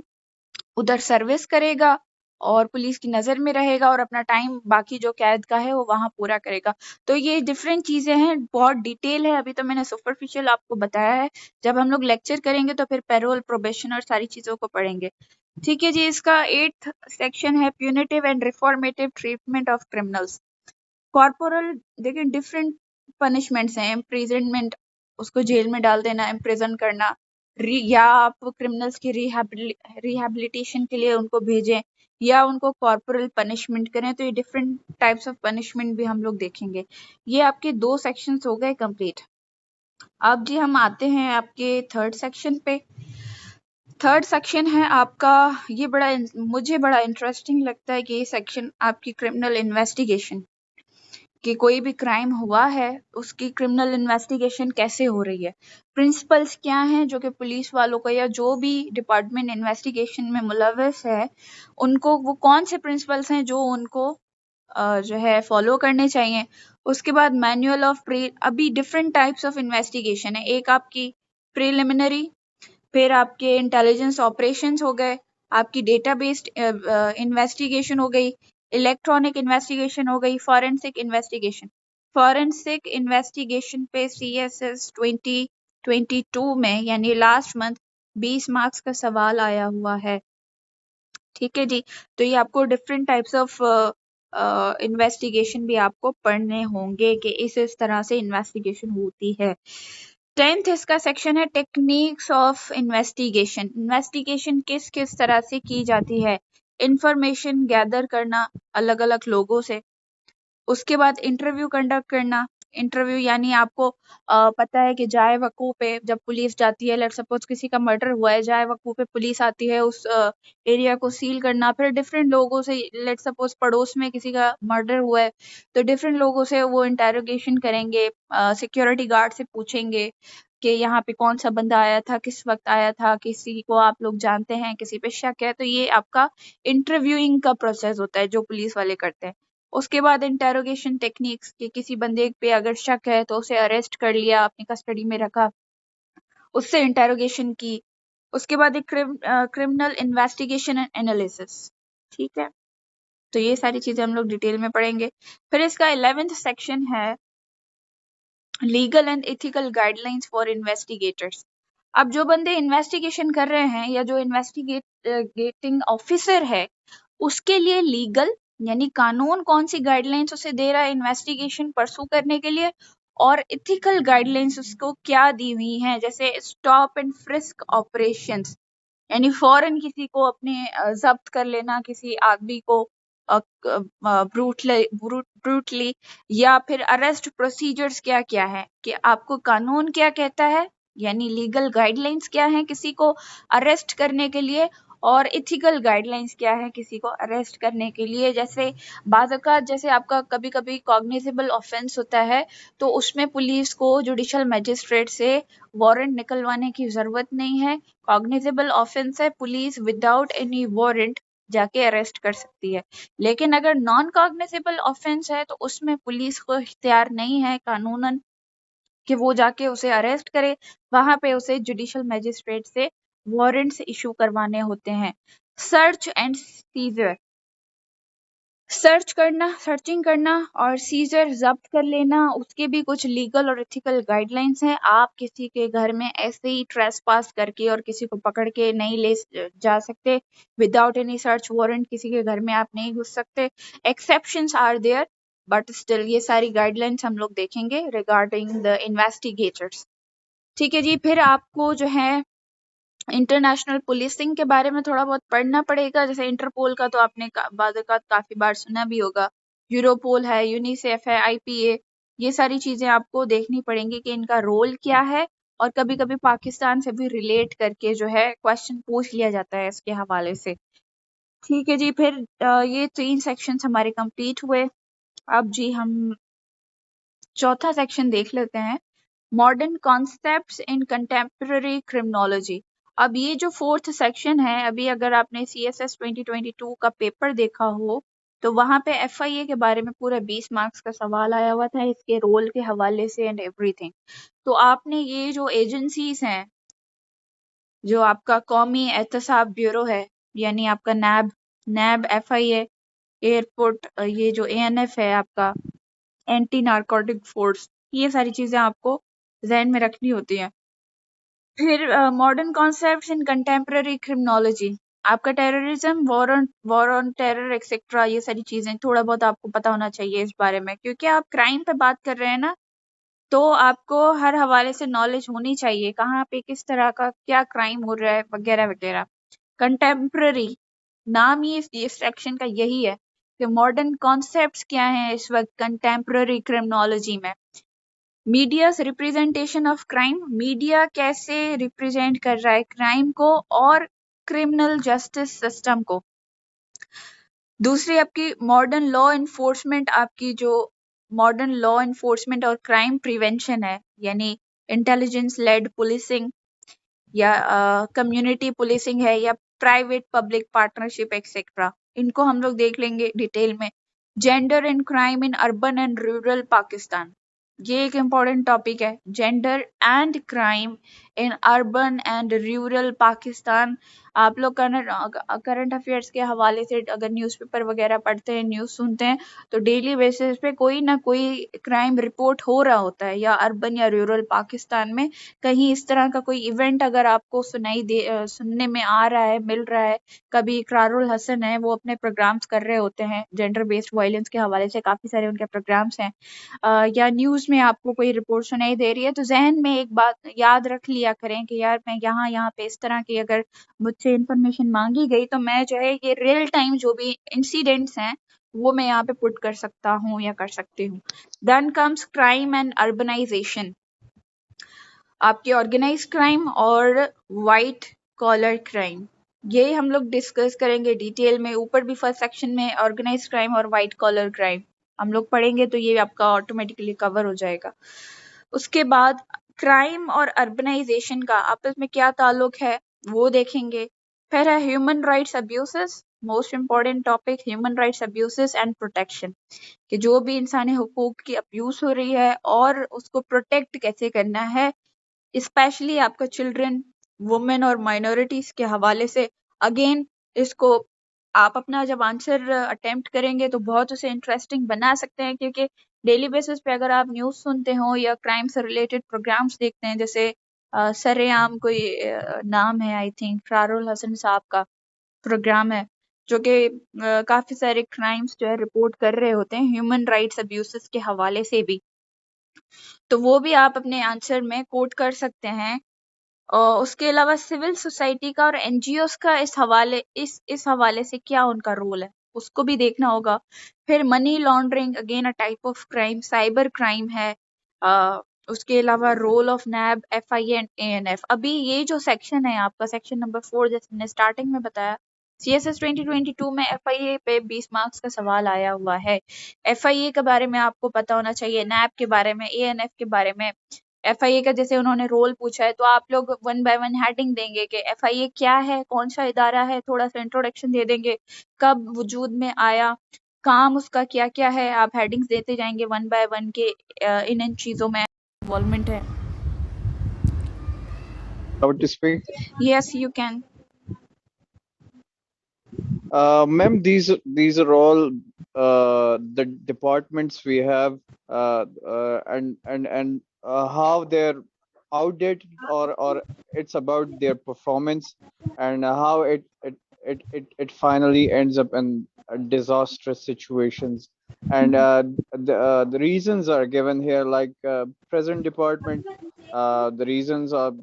उधर सर्विस करेगा और पुलिस की नज़र में रहेगा और अपना टाइम बाकी जो कैद का है वो वहाँ पूरा करेगा। तो ये डिफरेंट चीज़ें हैं, बहुत डिटेल है, अभी तो मैंने सुपरफिशियल आपको बताया है। जब हम लोग लेक्चर करेंगे तो फिर पैरोल, प्रोबेशन और सारी चीज़ों को पढ़ेंगे। ठीक है जी, इसका 8th सेक्शन है punitive and reformative treatment of criminals. Corporal देखिए डिफरेंट पनिशमेंट्स हैं। इम्प्रिजनमेंट, उसको जेल में डाल देना, इम्प्रिजन करना, या आप क्रिमिनल्स की रिहैबिलिटेशन के लिए उनको भेजें, या उनको कॉर्पोरल पनिशमेंट करें। तो ये डिफरेंट टाइप्स ऑफ पनिशमेंट भी हम लोग देखेंगे। ये आपके 2 सेक्शंस हो गए कंप्लीट। अब जी हम आते हैं आपके थर्ड सेक्शन पे। थर्ड सेक्शन है आपका, ये मुझे बड़ा इंटरेस्टिंग लगता है कि ये सेक्शन आपकी क्रिमिनल इन्वेस्टिगेशन, कि कोई भी क्राइम हुआ है उसकी क्रिमिनल इन्वेस्टिगेशन कैसे हो रही है, प्रिंसिपल्स क्या हैं जो कि पुलिस वालों को या जो भी डिपार्टमेंट इन्वेस्टिगेशन में मुलव्वस है उनको, वो कौन से प्रिंसिपल्स हैं जो उनको जो है फॉलो करने चाहिए। उसके बाद मैनुअल ऑफ प्री, अभी डिफरेंट टाइप्स ऑफ इन्वेस्टिगेशन है। एक आपकी प्रिलिमिनरी, फिर आपके इंटेलिजेंस ऑपरेशंस हो गए, आपकी डेटा बेस्ड इन्वेस्टिगेशन हो गई, इलेक्ट्रॉनिक इन्वेस्टिगेशन हो गई, फॉरेंसिक इन्वेस्टिगेशन। फॉरेंसिक इन्वेस्टिगेशन पे CSS 2022 में यानी लास्ट मंथ 20 मार्क्स का सवाल आया हुआ है। ठीक है जी, तो ये आपको डिफरेंट टाइप्स ऑफ इन्वेस्टिगेशन भी आपको पढ़ने होंगे कि इस तरह से इन्वेस्टिगेशन होती है। 10th इसका सेक्शन है टेक्निक्स ऑफ इन्वेस्टिगेशन। इन्वेस्टिगेशन किस किस तरह से की जाती है। इंफॉर्मेशन गैदर करना अलग अलग लोगों से, उसके बाद इंटरव्यू कंडक्ट करना। इंटरव्यू यानी आपको पता है कि जाए वकूफ पे जब पुलिस जाती है, लेट सपोज किसी का मर्डर हुआ है, जाए वकूफ पे पुलिस आती है उस एरिया को सील करना, फिर डिफरेंट लोगों से, लेट सपोज पड़ोस में किसी का मर्डर हुआ है तो डिफरेंट लोगों से वो इंटेरोगेशन करेंगे, सिक्योरिटी गार्ड से पूछेंगे कि यहाँ पे कौन सा बंदा आया था, किस वक्त आया था, किसी को आप लोग जानते हैं, किसी पे शक है। तो ये आपका इंटरव्यूइंग का प्रोसेस होता है जो पुलिस वाले करते हैं। उसके बाद इंटेरोगेशन टेक्निक्स के किसी बंदे पे अगर शक है तो उसे अरेस्ट कर लिया, अपनी कस्टडी में रखा, उससे इंटेरोगेशन की। उसके बाद एक क्रिमिनल इन्वेस्टिगेशन एंड एनालिसिस। ठीक है, तो ये सारी चीजें हम लोग डिटेल में पढ़ेंगे। फिर इसका 11th सेक्शन है legal and ethical guidelines for investigators. अब जो बंदे इन्वेस्टिगेशन कर रहे हैं या जो इन्वेस्टिगेटिंग ऑफिसर है उसके लिए लीगल यानी कानून कौन सी गाइडलाइंस उसे दे रहा है इन्वेस्टिगेशन परसू करने के लिए, और इथिकल गाइडलाइंस उसको क्या दी हुई हैं, जैसे स्टॉप एंड फ्रिस्क ऑपरेशंस यानी फौरन किसी को अपने जब्त कर लेना, किसी आदमी को ब्रूटली, या फिर अरेस्ट प्रोसीजर्स क्या क्या है, कि आपको कानून क्या कहता है यानी लीगल गाइडलाइंस क्या है किसी को अरेस्ट करने के लिए, और इथिकल गाइडलाइंस क्या है किसी को अरेस्ट करने के लिए। जैसे बाज़ औक़ात जैसे आपका कभी कभी कॉग्निजेबल ऑफेंस होता है तो उसमें पुलिस को जुडिशल मजिस्ट्रेट से वारंट निकलवाने की जरूरत नहीं है। कॉग्निजेबल ऑफेंस है, पुलिस विदाउट एनी वारंट जाके अरेस्ट कर सकती है। लेकिन अगर नॉन कॉग्निजेबल ऑफेंस है तो उसमें पुलिस को इख्तियार नहीं है कानूनन कि वो जाके उसे अरेस्ट करे, वहां पे उसे जुडिशल मजिस्ट्रेट से वारंट्स इशू करवाने होते हैं। सर्च एंड सीजर, सर्च करना, सर्चिंग करना और सीजर जब्त कर लेना, उसके भी कुछ लीगल और एथिकल गाइडलाइंस हैं। आप किसी के घर में ऐसे ही ट्रेसपास करके और किसी को पकड़ के नहीं ले जा सकते, विदाउट एनी सर्च वारंट किसी के घर में आप नहीं घुस सकते। Exceptions are there but still ये सारी गाइडलाइंस हम लोग देखेंगे रिगार्डिंग द इन्वेस्टिगेटर्स। ठीक है जी, फिर आपको जो है इंटरनेशनल पुलिसिंग के बारे में थोड़ा बहुत पढ़ना पड़ेगा। जैसे इंटरपोल का तो आपने काफी बार सुना भी होगा, यूरोपोल है, यूनिसेफ है, आईपीए, ये सारी चीजें आपको देखनी पड़ेंगी कि इनका रोल क्या है। और कभी कभी पाकिस्तान से भी रिलेट करके जो है क्वेश्चन पूछ लिया जाता है इसके हवाले से। ठीक है जी, फिर ये 3 सेक्शंस हमारे कंप्लीट हुए। अब जी हम चौथा सेक्शन देख लेते हैं, modern concepts in contemporary criminology. अब ये जो 4th सेक्शन है, अभी अगर आपने CSS 2022 का पेपर देखा हो तो वहां पे FIA के बारे में पूरा 20 मार्क्स का सवाल आया हुआ था इसके रोल के हवाले से एंड एवरीथिंग। तो आपने ये जो एजेंसीज हैं, जो आपका कौमी एहतसाब ब्यूरो है यानी आपका नैब, FIA, एयरपोर्ट, ये जो ANF है आपका एंटी नारकोटिक फोर्स, ये सारी चीजें आपको जहन में रखनी होती हैं। फिर modern concepts in contemporary criminology, आपका terrorism, war on terror etcetera, ये सारी चीजें थोड़ा बहुत आपको पता होना चाहिए इस बारे में, क्योंकि आप क्राइम पे बात कर रहे हैं ना, तो आपको हर हवाले से नॉलेज होनी चाहिए कहाँ पे किस तरह का क्या क्राइम हो रहा है वगैरह वगैरह। कंटेम्पररी नाम ही इस सेक्शन का यही है कि मॉडर्न कॉन्सेप्ट्स क्या हैं इस वक्त कंटेम्पररी क्रिमिनोलॉजी में। Media's representation of crime, media कैसे रिप्रेजेंट कर रहा है क्राइम को और क्रिमिनल जस्टिस सिस्टम को। दूसरी आपकी मॉडर्न लॉ इन्फोर्समेंट, आपकी जो मॉडर्न लॉ इन्फोर्समेंट और क्राइम प्रिवेंशन है यानी इंटेलिजेंस लेड पुलिसिंग या कम्युनिटी पुलिसिंग है या प्राइवेट पब्लिक पार्टनरशिप एक्सेट्रा, इनको हम लोग देख लेंगे डिटेल में। Gender and crime in urban and rural Pakistan, ये एक इम्पॉर्टेंट टॉपिक है, gender and crime in urban and rural Pakistan. आप लोग करंट अफेयर्स के हवाले से अगर न्यूज़पेपर वगैरह पढ़ते हैं, न्यूज़ सुनते हैं, तो डेली बेसिस पे कोई ना कोई क्राइम रिपोर्ट हो रहा होता है, या अर्बन या रूरल पाकिस्तान में कहीं इस तरह का कोई इवेंट अगर आपको सुनने में आ रहा है, मिल रहा है। कभी इकरारुल हसन है, वो अपने प्रोग्राम्स कर रहे होते हैं जेंडर बेस्ड वायलेंस के हवाले से, काफी सारे उनके प्रोग्राम्स हैं, या न्यूज में आपको कोई रिपोर्ट सुनाई दे रही है, तो जहन में एक बात याद रख लिया करें कि यार मैं यहाँ पे इस तरह की अगर मुझसे इंफॉर्मेशन मांगी गई, तो मैं जो है ये रियल टाइम जो भी इंसिडेंट्स हैं वो मैं यहाँ पे पुट कर सकता हूँ या कर सकती हूँ। Then comes crime and urbanisation, आपकी ऑर्गेनाइज क्राइम और वाइट कॉलर क्राइम, ये हम लोग डिस्कस करेंगे डिटेल में। ऊपर भी फर्स्ट सेक्शन में ऑर्गेनाइज क्राइम और वाइट कॉलर क्राइम हम लोग पढ़ेंगे, तो ये आपका ऑटोमेटिकली कवर हो जाएगा। उसके बाद क्राइम और अर्बनाइजेशन का आपस में क्या ताल्लुक है वो देखेंगे। फिर है human rights abuses, most important topic, human rights abuses and protection, कि जो भी इंसानी हुकूक की अब्यूज हो रही है और उसको प्रोटेक्ट कैसे करना है, स्पेशली आपका चिल्ड्रन, वुमेन और माइनॉरिटीज के हवाले से। अगेन इसको आप अपना जब आंसर अटेम्प्ट करेंगे तो बहुत उसे इंटरेस्टिंग बना सकते हैं, क्योंकि डेली बेसिस पे अगर आप न्यूज़ सुनते हो या क्राइम से रिलेटेड प्रोग्राम्स देखते हैं, जैसे सरेआम कोई नाम है, आई थिंक इकरारुल हसन साहब का प्रोग्राम है, जो कि काफी सारे क्राइम्स जो है रिपोर्ट कर रहे होते हैं ह्यूमन राइट्स अब्यूसेस के हवाले से भी, तो वो भी आप अपने आंसर में कोट कर सकते हैं। और उसके अलावा सिविल सोसाइटी का और एनजीओस का इस हवाले से क्या उनका रोल है, उसको भी देखना होगा। फिर money laundering, again a type of crime, cyber crime है। उसके अलावा role of NAB, FIA and ANF. अभी ये जो सेक्शन है आपका, सेक्शन नंबर 4, जैसे मैंने स्टार्टिंग में बताया, सीएसएस 2022 में एफआईए पे 20 मार्क्स का सवाल आया हुआ है। एफआईए के बारे में आपको पता होना चाहिए, नैब के बारे में, एएनएफ के बारे में। एफआईए का जैसे उन्होंने रोल पूछा है, तो आप लोग वन बाय वन हेडिंग देंगे कि एफआईए क्या है, कौन सा इदारा है, थोड़ा सा इंट्रोडक्शन दे देंगे, कब वजूद में आया, काम उसका क्या क्या है, आप हेडिंग्स देते जाएंगे वन बाय वन के इन चीजों में इन्वॉल्वमेंट है। Allowed to speak? Yes you can. Ma'am, these are all the departments we have, and how they're outdated, or it's about their performance, and how it finally ends up in disastrous situations. And the reasons are given here, like present department. The reasons are,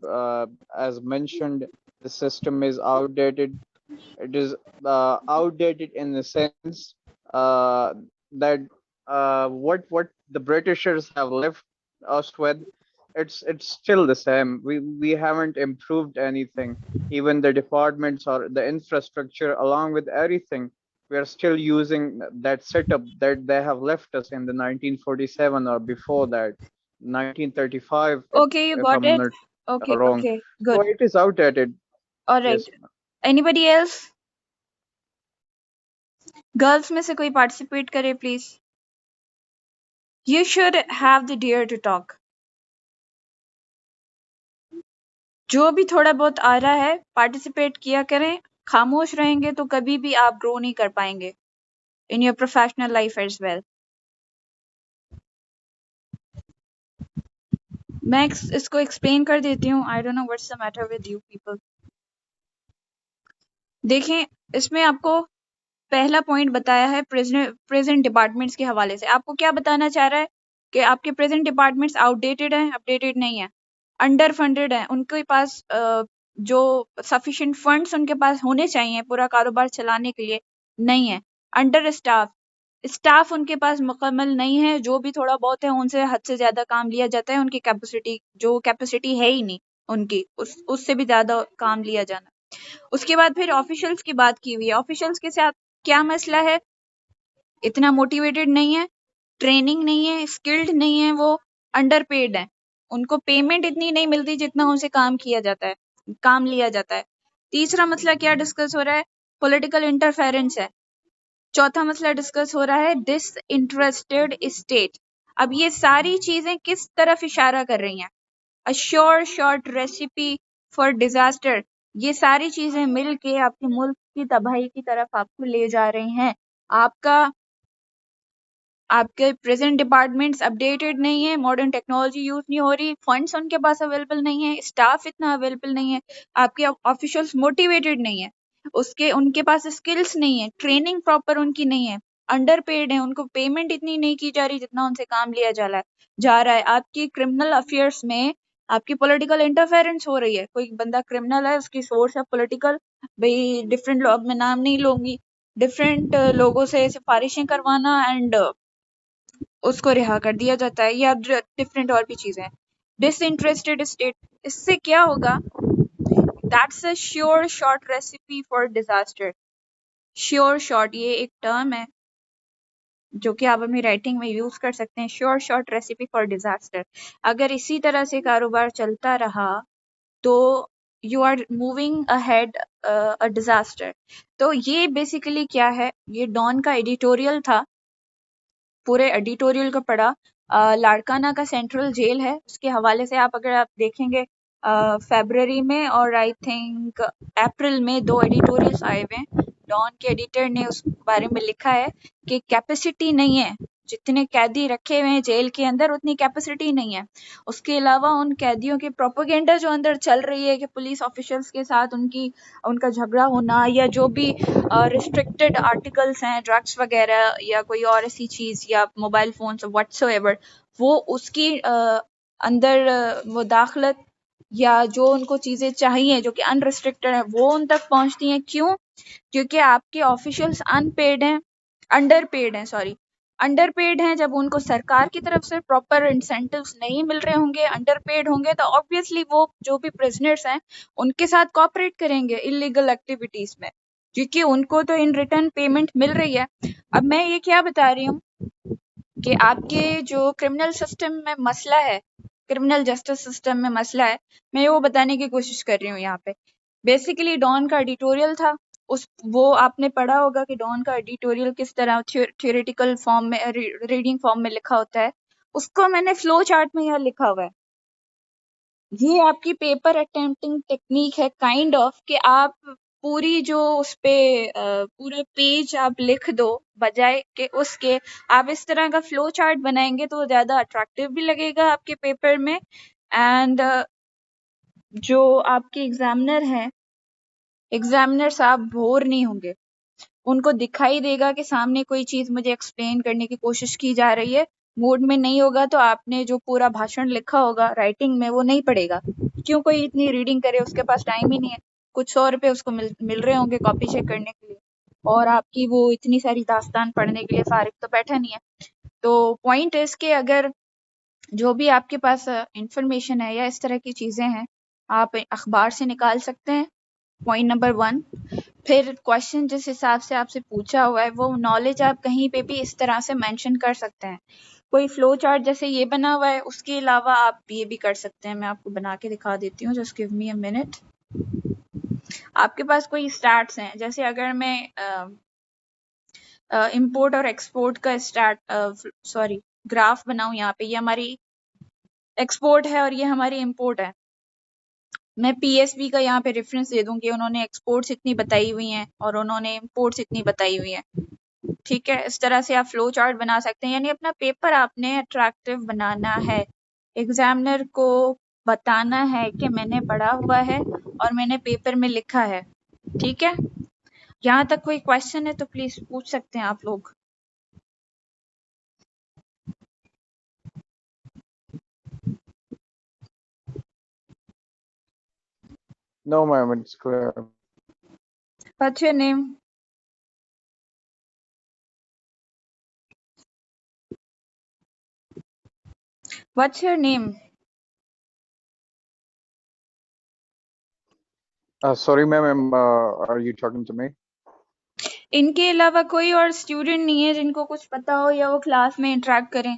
as mentioned, the system is outdated. It is outdated in the sense that what the Britishers have left us with, it's still the same. We haven't improved anything. Even the departments or the infrastructure, along with everything, we are still using that setup that they have left us in the 1947 or before that, 1935, Okay, you if got I'm it. not Okay, wrong. okay, So good. it is outdated. All right. Yes. Anybody else? Girls में से कोई पार्टिसिपेट करे please. You should have the dare to talk. जो भी थोड़ा बहुत आ रहा है पार्टिसिपेट किया करें। खामोश रहेंगे तो कभी भी आप ग्रो नहीं कर पाएंगे in your professional life as well. मैं इसको एक्सप्लेन कर देती हूँ। I don't know what's the matter with you people. देखें, इसमें आपको पहला पॉइंट बताया है प्रेजेंट डिपार्टमेंट्स के हवाले से। आपको क्या बताना चाह रहा है कि आपके प्रेजेंट डिपार्टमेंट्स आउटडेटेड हैं, अपडेटेड नहीं है, अंडर फंडेड है, उनके पास जो सफिशिएंट फंड्स उनके पास होने चाहिए पूरा कारोबार चलाने के लिए नहीं है, अंडर स्टाफ उनके पास मुकम्मल नहीं है, जो भी थोड़ा बहुत है उनसे हद से ज्यादा काम लिया जाता है, उनकी कैपेसिटी है ही नहीं उनकी, उससे भी ज्यादा काम लिया जाना। उसके बाद फिर ऑफिशियल्स की बात की हुई है। ऑफिशियल्स के साथ क्या मसला है? इतना मोटिवेटेड नहीं है, ट्रेनिंग नहीं है, स्किल्ड नहीं है, वो अंडर पेड है, उनको पेमेंट इतनी नहीं मिलती जितना उनसे काम लिया जाता है। तीसरा मसला क्या डिस्कस हो रहा है? पॉलिटिकल इंटरफेरेंस है। चौथा मसला डिस्कस हो रहा है डिसइंटरेस्टेड स्टेट। अब ये सारी चीजें किस तरफ इशारा कर रही हैं? A sure short recipe for disaster, ये सारी चीजें मिल के आपके मुल्क की तबाही की तरफ आपको ले जा रही हैं। आपके प्रेजेंट डिपार्टमेंट्स अपडेटेड नहीं है, मॉडर्न टेक्नोलॉजी यूज नहीं हो रही, फंड्स उनके पास अवेलेबल नहीं है, स्टाफ इतना अवेलेबल नहीं है, आपके ऑफिशियल्स मोटिवेटेड नहीं है, उनके पास स्किल्स नहीं है, ट्रेनिंग प्रॉपर उनकी नहीं है, अंडर पेड है, उनको पेमेंट इतनी नहीं की जा रही जितना उनसे काम लिया जा रहा है। आपकी क्रिमिनल अफेयर्स में आपकी पॉलिटिकल इंटरफेरेंस हो रही है। कोई बंदा क्रिमिनल है, उसकी सोर्स है पॉलिटिकल, भाई डिफरेंट लोग, मैं नाम नहीं लूंगी, डिफरेंट लोगों से सिफारिशें करवाना एंड उसको रिहा कर दिया जाता है, या डिफरेंट और भी चीजें। डिसइंटरेस्टेड स्टेट, इससे क्या होगा? That's a sure short recipe for disaster. Sure short ये एक टर्म है जो कि आप अपनी राइटिंग में यूज कर सकते हैं। Sure short recipe for disaster. अगर इसी तरह से कारोबार चलता रहा तो you are moving ahead a disaster. तो ये बेसिकली क्या है, ये डॉन का एडिटोरियल था, पूरे एडिटोरियल को पढ़ा। लाड़काना का सेंट्रल जेल है, उसके हवाले से अगर आप देखेंगे फरवरी में और आई थिंक अप्रैल में 2 एडिटोरियल्स आए हुए हैं। डॉन के एडिटर ने उस बारे में लिखा है कि कैपेसिटी नहीं है, जितने कैदी रखे हुए हैं जेल के अंदर उतनी कैपेसिटी नहीं है। उसके अलावा उन कैदियों की प्रोपेगेंडा जो अंदर चल रही है कि पुलिस ऑफिशियल्स के साथ उनका झगड़ा होना, या जो भी रिस्ट्रिक्टेड आर्टिकल्स हैं, ड्रग्स वगैरह या कोई और ऐसी चीज, या मोबाइल फोन व्हाट्सोएवर, वो उसकी अंदर मुदाखलत या जो उनको चीजें चाहिए जो कि अनरिस्ट्रिक्टेड है वो उन तक पहुंचती हैं। क्यों? क्योंकि आपके ऑफिशियल्स अनपेड हैं, अंडरपेड हैं, सॉरी, अंडरपेड हैं। जब उनको सरकार की तरफ से प्रॉपर इंसेंटिव्स नहीं मिल रहे होंगे, अंडरपेड होंगे, तो ऑब्वियसली वो जो भी प्रिजनर्स हैं उनके साथ कॉपरेट करेंगे इलीगल एक्टिविटीज में, क्योंकि उनको तो इन रिटर्न पेमेंट मिल रही है। अब मैं ये क्या बता रही हूँ कि आपके जो क्रिमिनल सिस्टम में मसला है, क्रिमिनल जस्टिस सिस्टम में मसला है, मैं वो बताने की कोशिश कर रही हूँ यहाँ पे। बेसिकली डॉन का एडिटोरियल था, वो आपने पढ़ा होगा कि डॉन का एडिटोरियल किस तरह थ्योरेटिकल फॉर्म में, रीडिंग फॉर्म में लिखा होता है, उसको मैंने फ्लो चार्ट में यहाँ लिखा हुआ है। ये आपकी पेपर अटेम्प्टिंग टेक्निक है काइंड ऑफ, कि आप पूरी जो उस पे पूरा पेज आप लिख दो, बजाय के उसके आप इस तरह का फ्लो चार्ट बनाएंगे तो ज्यादा अट्रैक्टिव भी लगेगा आपके पेपर में। एंड जो आपके एग्जामिनर हैं, एग्जामिनर साहब बोर नहीं होंगे, उनको दिखाई देगा कि सामने कोई चीज मुझे एक्सप्लेन करने की कोशिश की जा रही है। मूड में नहीं होगा तो आपने जो पूरा भाषण लिखा होगा राइटिंग में वो नहीं पढ़ेगा। क्यों कोई इतनी रीडिंग करे, उसके पास टाइम ही नहीं है। कुछ 100 रुपए उसको मिल रहे होंगे कॉपी चेक करने के लिए, और आपकी वो इतनी सारी दास्तान पढ़ने के लिए फारिग तो बैठा नहीं है। तो पॉइंट इज के अगर जो भी आपके पास इंफॉर्मेशन है या इस तरह की चीजें हैं, आप अखबार से निकाल सकते हैं, पॉइंट नंबर 1। फिर क्वेश्चन जिस हिसाब से आपसे पूछा हुआ है वो नॉलेज आप कहीं पे भी इस तरह से मेंशन कर सकते हैं। कोई फ्लो चार्ट जैसे ये बना हुआ है, उसके अलावा आप ये भी कर सकते हैं। मैं आपको बना के दिखा देती हूँ, just give me a minute. आपके पास कोई स्टार्ट्स हैं, जैसे अगर मैं इंपोर्ट और एक्सपोर्ट का सॉरी ग्राफ बनाऊं, यहाँ पे ये हमारी एक्सपोर्ट है और ये हमारी इंपोर्ट है। मैं पीएसबी का यहाँ पे रेफरेंस दे दूं कि उन्होंने एक्सपोर्ट्स इतनी बताई हुई हैं और उन्होंने इंपोर्ट्स इतनी बताई हुई हैं। ठीक है, इस तरह से आप फ्लो चार्ट बना सकते हैं। यानी अपना पेपर आपने अट्रैक्टिव बनाना है, एग्जामिनर को बताना है कि मैंने पढ़ा हुआ है और मैंने पेपर में लिखा है। ठीक है, यहाँ तक कोई क्वेश्चन है तो प्लीज पूछ सकते हैं आप लोग। No, ma'am, it's clear. What's your name? What's your name? Sorry, ma'am, are you talking to me? इनके अलावा कोई और स्टूडेंट नहीं है जिनको कुछ पता हो या वो क्लास में इंटरेक्ट करें?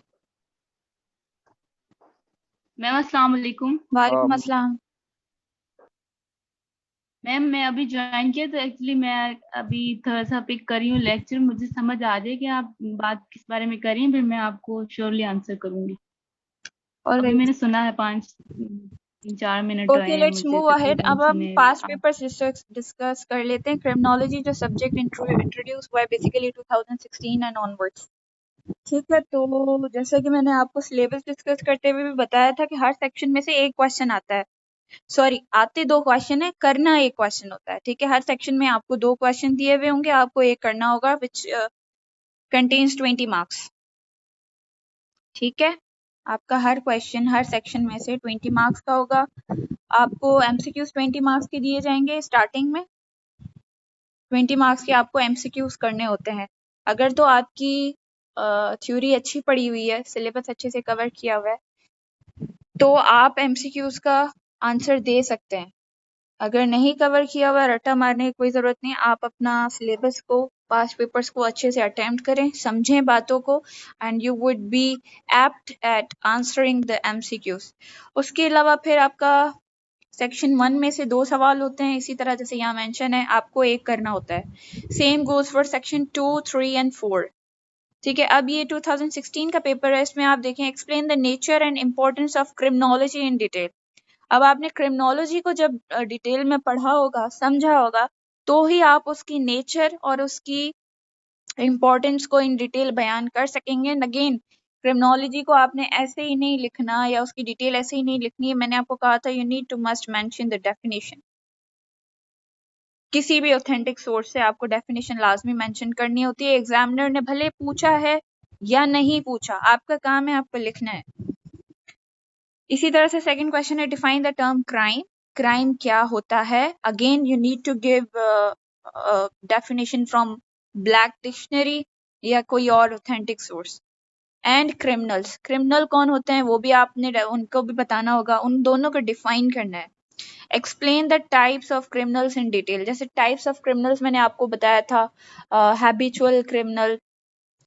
मैम अस्सलाम वालेकुम। वालेकुम अस्सलाम। मैम मैं अभी ज्वाइन किया तो एक्चुअली मैं अभी थोड़ा सा पिक कर रही हूँ लेक्चर, मुझे समझ आ जाए कि आप बात किस बारे में कर रही हैं, फिर मैं आपको श्योरली आंसर करूंगी। All अभी right. मैंने सुना है 3-4 मिनट रहे Okay, हैं let's मुझे move ahead. तकरीबन अब हम सुने past हुए। papers discuss कर लेते हैं. Criminology जो subject introduced हुआ है basically 2016 and onwards. ठीक है, तो जैसा कि मैंने आपको सिलेबस डिस्कस करते हुए भी बताया था कि हर सेक्शन में से एक क्वेश्चन आता है. सॉरी, आते 2 क्वेश्चन है, करना 1 क्वेश्चन होता है. ठीक है, हर सेक्शन में आपको 2 क्वेश्चन दिए हुए होंगे, आपको एक करना होगा विच कंटेन्स 20 मार्क्स. ठीक है, आपका हर क्वेश्चन हर सेक्शन में से 20 मार्क्स का होगा. आपको एमसीक्यूज 20 मार्क्स के दिए जाएंगे. स्टार्टिंग में 20 मार्क्स के आपको एमसीक्यूज करने होते हैं. अगर तो आपकी थ्योरी अच्छी पड़ी हुई है, सिलेबस अच्छे से कवर किया हुआ है, तो आप एमसीक्यूज का आंसर दे सकते हैं. अगर नहीं कवर किया हुआ, रट्टा मारने की कोई ज़रूरत नहीं. आप अपना सिलेबस को, पास्ट पेपर्स को अच्छे से अटेम्प्ट करें, समझें बातों को, and you would be apt at answering the MCQs. उसके अलावा फिर आपका सेक्शन 1 में से 2 सवाल होते हैं. इसी तरह जैसे यहाँ मेंशन है, आपको एक करना होता है. Same goes for section 2, 3 and 4. ठीक है, अब ये 2016 का पेपर है. इसमें आप देखें, explain the nature and importance of criminology in detail. अब आपने क्रिमिनोलॉजी को जब डिटेल में पढ़ा होगा, समझा होगा, तो ही आप उसकी नेचर और उसकी इम्पोर्टेंस को इन डिटेल बयान कर सकेंगे. अगेन, क्रिमिनोलॉजी को आपने ऐसे ही नहीं लिखना या उसकी डिटेल ऐसे ही नहीं लिखनी है. मैंने आपको कहा था you need to must mention the definition. किसी भी ऑथेंटिक सोर्स से आपको डेफिनेशन लाजमी मेंशन करनी होती है. एग्जामिनर ने भले पूछा है या नहीं पूछा, आपका काम है आपको लिखना है. इसी तरह से सेकंड क्वेश्चन है, define the term crime. Crime क्या होता है? Again you need to give definition from black dictionary या कोई और authentic source. And criminals, criminal कौन होते हैं वो भी आपने उनको भी बताना होगा. उन दोनों को डिफाइन करना है. Explain the types of criminals in detail. जैसे टाइप्स ऑफ क्रिमिनल्स मैंने आपको बताया था, हैबिचुअल क्रिमिनल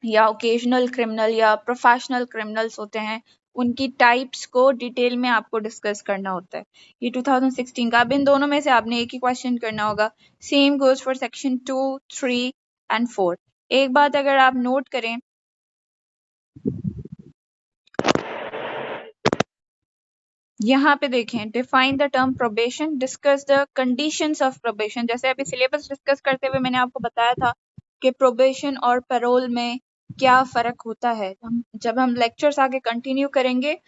या ओकेजनल क्रिमिनल या प्रोफेशनल क्रिमिनल्स होते हैं. उनकी टाइप्स को डिटेल में आपको डिस्कस करना होता है. ये 2016 का. अब इन दोनों में से आपने एक ही क्वेश्चन करना होगा. Same goes for section 2, 3 and 4. एक बात अगर आप नोट करें, यहाँ पे देखें, define the term probation, discuss the conditions of probation. जैसे अभी सिलेबस डिस्कस करते हुए मैंने आपको बताया था कि प्रोबेशन और पैरोल में क्या फ़र्क होता है. जब हम लेक्चर्स आगे कंटिन्यू करेंगे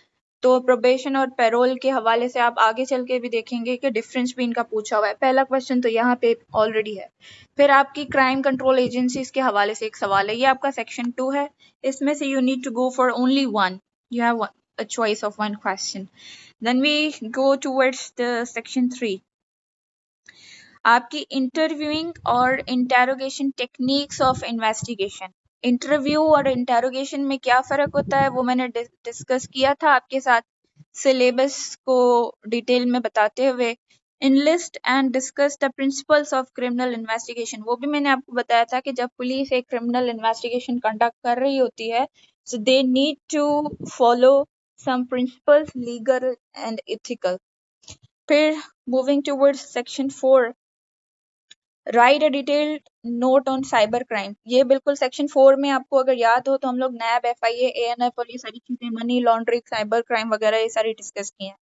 तो प्रोबेशन और पैरोल के हवाले से आप आगे चल के भी देखेंगे कि डिफरेंस भी इनका पूछा हुआ है. पहला क्वेश्चन तो यहाँ पे ऑलरेडी है. फिर आपकी क्राइम कंट्रोल एजेंसीज के हवाले से एक सवाल है. ये आपका सेक्शन 2 है. इसमें से you need to go for only one. You have a choice of one question. Then we go towards the section 3. आपकी इंटरव्यूइंग और interrogation techniques of investigation. Interview और इंटेरोगेशन में क्या फ़र्क होता है वो मैंने डिस्कस किया था आपके साथ सिलेबस को डिटेल में बताते हुए. Enlist and discuss the principles of criminal investigation. वो भी मैंने आपको बताया था कि जब पुलिस एक क्रिमिनल इन्वेस्टिगेशन कंडक्ट कर रही होती है, so they need to follow some principles, legal and ethical. फिर moving towards section 4, right a detailed note on cyber crime. ये बिल्कुल सेक्शन 4 में आपको अगर याद हो तो हम लोग नैब, एफआईए, एएनएफ और ये सारी चीजें, मनी लॉन्ड्रिंग, साइबर क्राइम वगैरह ये सारी डिस्कस की हैं.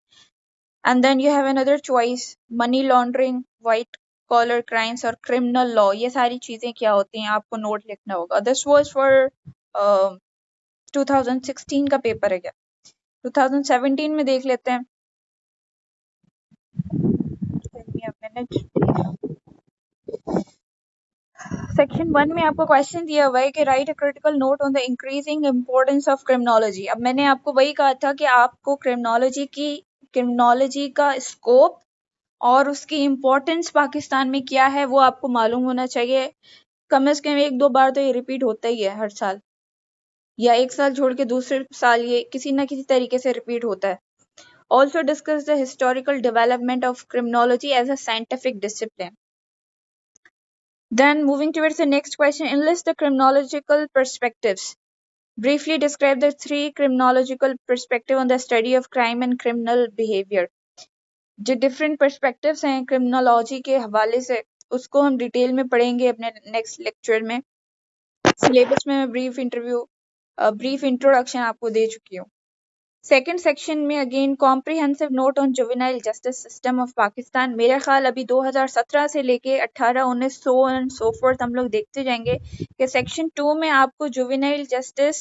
And then you have another choice, money laundering, white collar crimes और क्रिमिनल लॉ. ये सारी चीजें क्या होती हैं आपको नोट लिखना होगा. दिस वाज फॉर 2016 का पेपर है. क्या 2017 में देख लेते हैं. Give me a minute. Section 1 में आपको क्वेश्चन दिया हुआ है कि right a critical note on the increasing importance of criminology. अब मैंने आपको वही कहा था कि आपको क्रिमिनोलॉजी का स्कोप और उसकी इम्पोर्टेंस पाकिस्तान में क्या है वो आपको मालूम होना चाहिए. कम से कम 1-2 बार तो ये रिपीट होता ही है हर साल, या एक साल छोड़ के दूसरे साल ये किसी ना किसी तरीके से रिपीट होता है. Also discuss the historical development of criminology as a scientific discipline. Then moving towards the next question, enlist the criminological perspectives. Briefly describe the 3 criminological perspectives on the study of crime and criminal behavior. जो different perspectives हैं criminology के हवाले से, उसको हम डिटेल में पढ़ेंगे अपने नेक्स्ट लेक्चर में. सिलेबस में मैं ब्रीफ इंट्रोडक्शन आपको दे चुकी हूँ. सेकंड सेक्शन में again comprehensive note on juvenile justice system of Pakistan. मेरा ख्याल अभी 2017 से लेके 18, 19, सो एंड सो फोर्थ हम लोग देखते जाएंगे कि सेक्शन 2 में आपको जुवेनाइल जस्टिस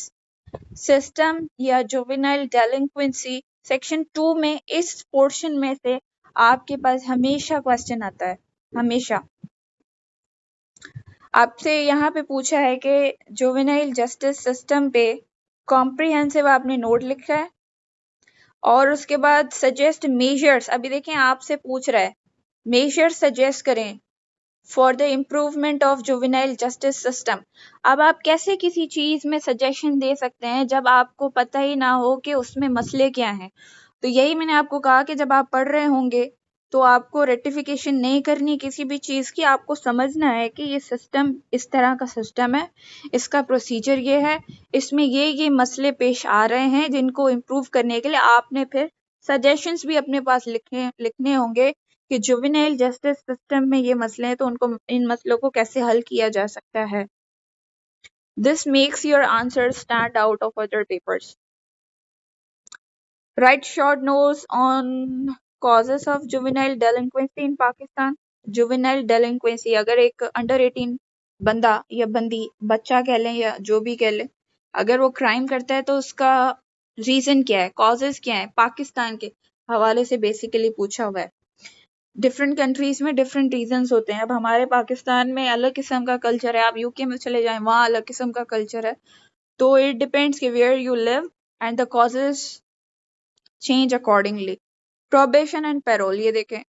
सिस्टम या जुवेनाइल डेलिंक्वेंसी सेक्शन 2 में इस पोर्शन में से आपके पास हमेशा क्वेश्चन आता है। हमेशा आपसे यहाँ पे पूछा है कि जुवेनाइल जस्टिस सिस्टम पे कॉम्प्रिहेंसिव आपने नोट लिखा है और उसके बाद सजेस्ट मेजर्स। अभी देखें आपसे पूछ रहा है मेजर्स सजेस्ट करें for the improvement of juvenile justice system. अब आप कैसे किसी चीज में सजेशन दे सकते हैं जब आपको पता ही ना हो कि उसमें मसले क्या हैं। तो यही मैंने आपको कहा कि जब आप पढ़ रहे होंगे तो आपको रेक्टिफिकेशन नहीं करनी किसी भी चीज की, आपको समझना है कि ये सिस्टम इस तरह का सिस्टम है, इसका प्रोसीजर ये है, इसमें ये मसले पेश आ रहे हैं जिनको इम्प्रूव करने के लिए आपने फिर सजेशंस भी अपने पास लिखने होंगे कि जुवेनाइल जस्टिस सिस्टम में ये मसले हैं तो उनको इन मसलों को कैसे हल किया जा सकता है। This makes your answer stand out of other papers. Write short notes on causes of juvenile delinquency in Pakistan. Juvenile delinquency अगर एक अंडर 18 बंदा या बंदी, बच्चा कह लें या जो भी कह लें, अगर वो क्राइम करता है तो उसका रीजन क्या है, कॉजेज क्या है, पाकिस्तान के हवाले से बेसिकली पूछा हुआ है। डिफरेंट कंट्रीज में डिफरेंट रीजंस होते हैं। अब हमारे पाकिस्तान में अलग किस्म का कल्चर है, आप यूके में चले जाएं वहाँ अलग किस्म का कल्चर है। तो इट डिपेंड्स कि where you live and the causes change accordingly. Probation and parole, ये देखें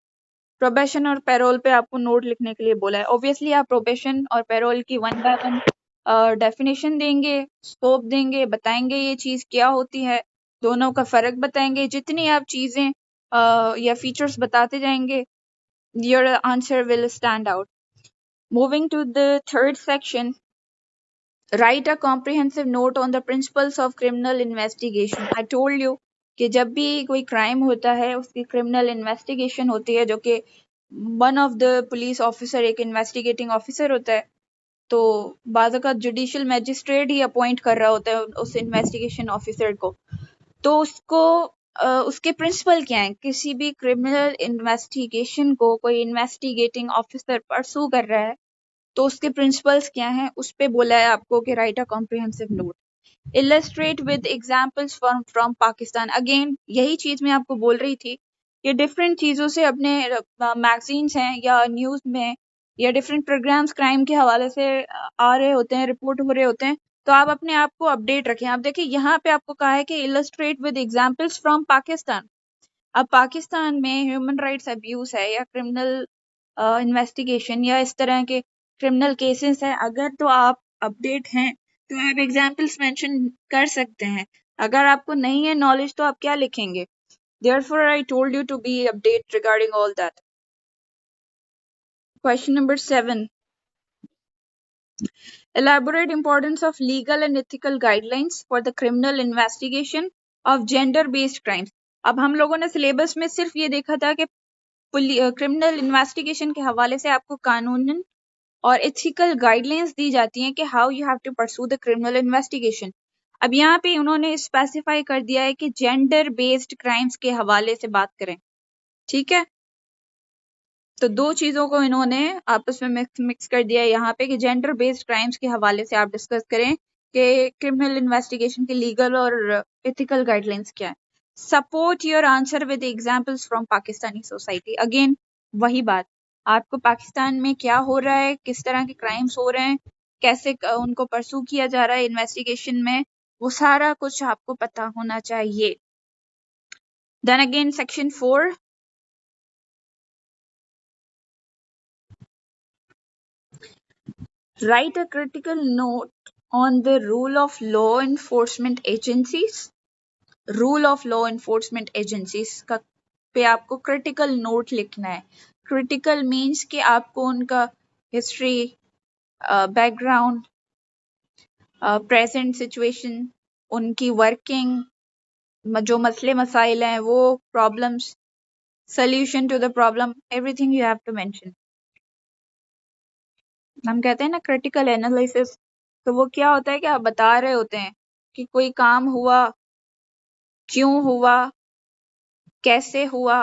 प्रोबेशन और पैरोल पे आपको नोट लिखने के लिए बोला है। ऑब्वियसली आप प्रोबेशन और पैरोल की 1 बाय 1 डेफिनेशन देंगे, स्कोप देंगे, बताएंगे ये चीज क्या होती है, दोनों का फर्क बताएंगे। जितनी आप चीजें या फीचर्स बताते जाएंगे your answer will stand out. Moving to the third section, write a comprehensive note on the principles of criminal investigation. I told you कि जब भी कोई क्राइम होता है उसकी क्रिमिनल इन्वेस्टिगेशन होती है, जो कि one of the police officer एक इन्वेस्टिगेटिंग ऑफिसर होता है, तो बाज़ औक़ात जुडिशियल मैजिस्ट्रेट ही अपॉइंट कर रहा होता है उस इन्वेस्टिगेशन ऑफिसर को। तो उसको उसके प्रिंसिपल क्या हैं, किसी भी क्रिमिनल इन्वेस्टिगेशन को कोई इन्वेस्टिगेटिंग ऑफिसर परसू कर रहा है तो उसके प्रिंसिपल्स क्या हैं, उस पे बोला है आपको कि right a comprehensive note. Illustrate with examples from Pakistan. Again यही चीज मैं आपको बोल रही थी कि डिफरेंट चीजों से अपने मैगजीन्स हैं या न्यूज में या डिफरेंट प्रोग्राम्स क्राइम के हवाले से आ रहे होते हैं, रिपोर्ट हो रहे होते हैं, तो आप अपने आप को अपडेट रखें। आप देखिए यहाँ पे आपको कहा है कि illustrate with examples from Pakistan. अब पाकिस्तान में ह्यूमन राइट्स अब्यूज है या क्रिमिनल इन्वेस्टिगेशन या इस तरह के क्रिमिनल केसेस हैं, अगर तो आप अपडेट हैं तो आप एग्जाम्पल्स मेंशन कर सकते हैं। अगर आपको नहीं है नॉलेज तो आप क्या लिखेंगे? Therefore, I told you to be update regarding all that. Question number 7. Elaborate importance of legal and ethical guidelines for the criminal investigation of gender-based crimes. अब हम लोगों ने सिलेबस में सिर्फ ये देखा था कि क्रिमिनल इन्वेस्टिगेशन के हवाले से आपको कानूनन और एथिकल गाइडलाइंस दी जाती हैं कि how you have to pursue the criminal investigation. अब यहाँ पे उन्होंने स्पेसिफाई कर दिया है कि जेंडर बेस्ड क्राइम्स के हवाले से बात करें, ठीक है। तो दो चीजों को इन्होंने आपस में मिक्स कर दिया है यहाँ पे कि जेंडर बेस्ड क्राइम्स के हवाले से आप डिस्कस करें कि क्रिमिनल इन्वेस्टिगेशन के लीगल और एथिकल गाइडलाइंस क्या है। Support your answer with examples from Pakistani society. Again वही बात, आपको पाकिस्तान में क्या हो रहा है, किस तरह के क्राइम्स हो रहे हैं, कैसे उनको परसू किया जा रहा है इन्वेस्टिगेशन में, वो सारा कुछ आपको पता होना चाहिए। Then again section 4, write a critical note on the role of law enforcement agencies. Rule of law enforcement agencies का पे आपको क्रिटिकल नोट लिखना है। क्रिटिकल मीन्स कि आपको उनका हिस्ट्री, बैकग्राउंड, प्रेजेंट सिचुएशन, उनकी वर्किंग, जो मसले मसाइल हैं वो, problems, solution to the problem, everything you have to mention. हम कहते हैं ना क्रिटिकल एनालिसिस, तो वो क्या होता है कि आप बता रहे होते हैं कि कोई काम हुआ क्यों हुआ, कैसे हुआ,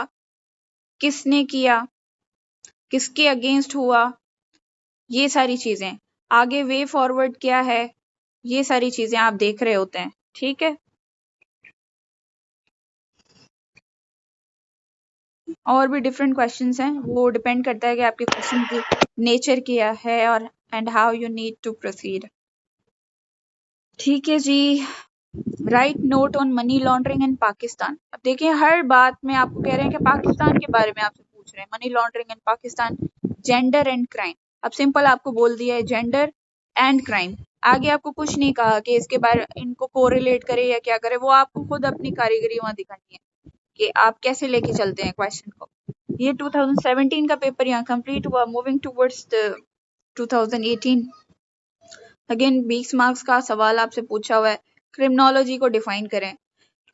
किसने किया, किसके अगेंस्ट हुआ, ये सारी चीजें। आगे वे फॉरवर्ड क्या है, ये सारी चीजें आप देख रहे होते हैं। ठीक है, और भी डिफरेंट क्वेश्चंस हैं, वो डिपेंड करता है कि आपके क्वेश्चन की नेचर क्या है और and how you need to proceed. ठीक है जी, write note on money laundering in Pakistan. अब देखिए, हर बात में आपको कह रहे हैं कि पाकिस्तान के बारे में आपसे पूछ रहे हैं, money laundering in Pakistan, gender and crime. अब सिंपल आपको बोल दिया है जेंडर एंड क्राइम, आगे आपको कुछ नहीं कहा कि इसके बारे इनको कोरिलेट करे या क्या करे, वो आपको खुद अपनी कारीगरी वहां दिखानी है कि आप कैसे लेके चलते हैं क्वेश्चन को। ये 2017 का पेपर यहाँ कंप्लीट हुआ, मूविंग टूवर्ड्स 2018। अगेन 20 मार्क्स का सवाल आपसे पूछा हुआ है, क्रिमिनोलॉजी को डिफाइन करें।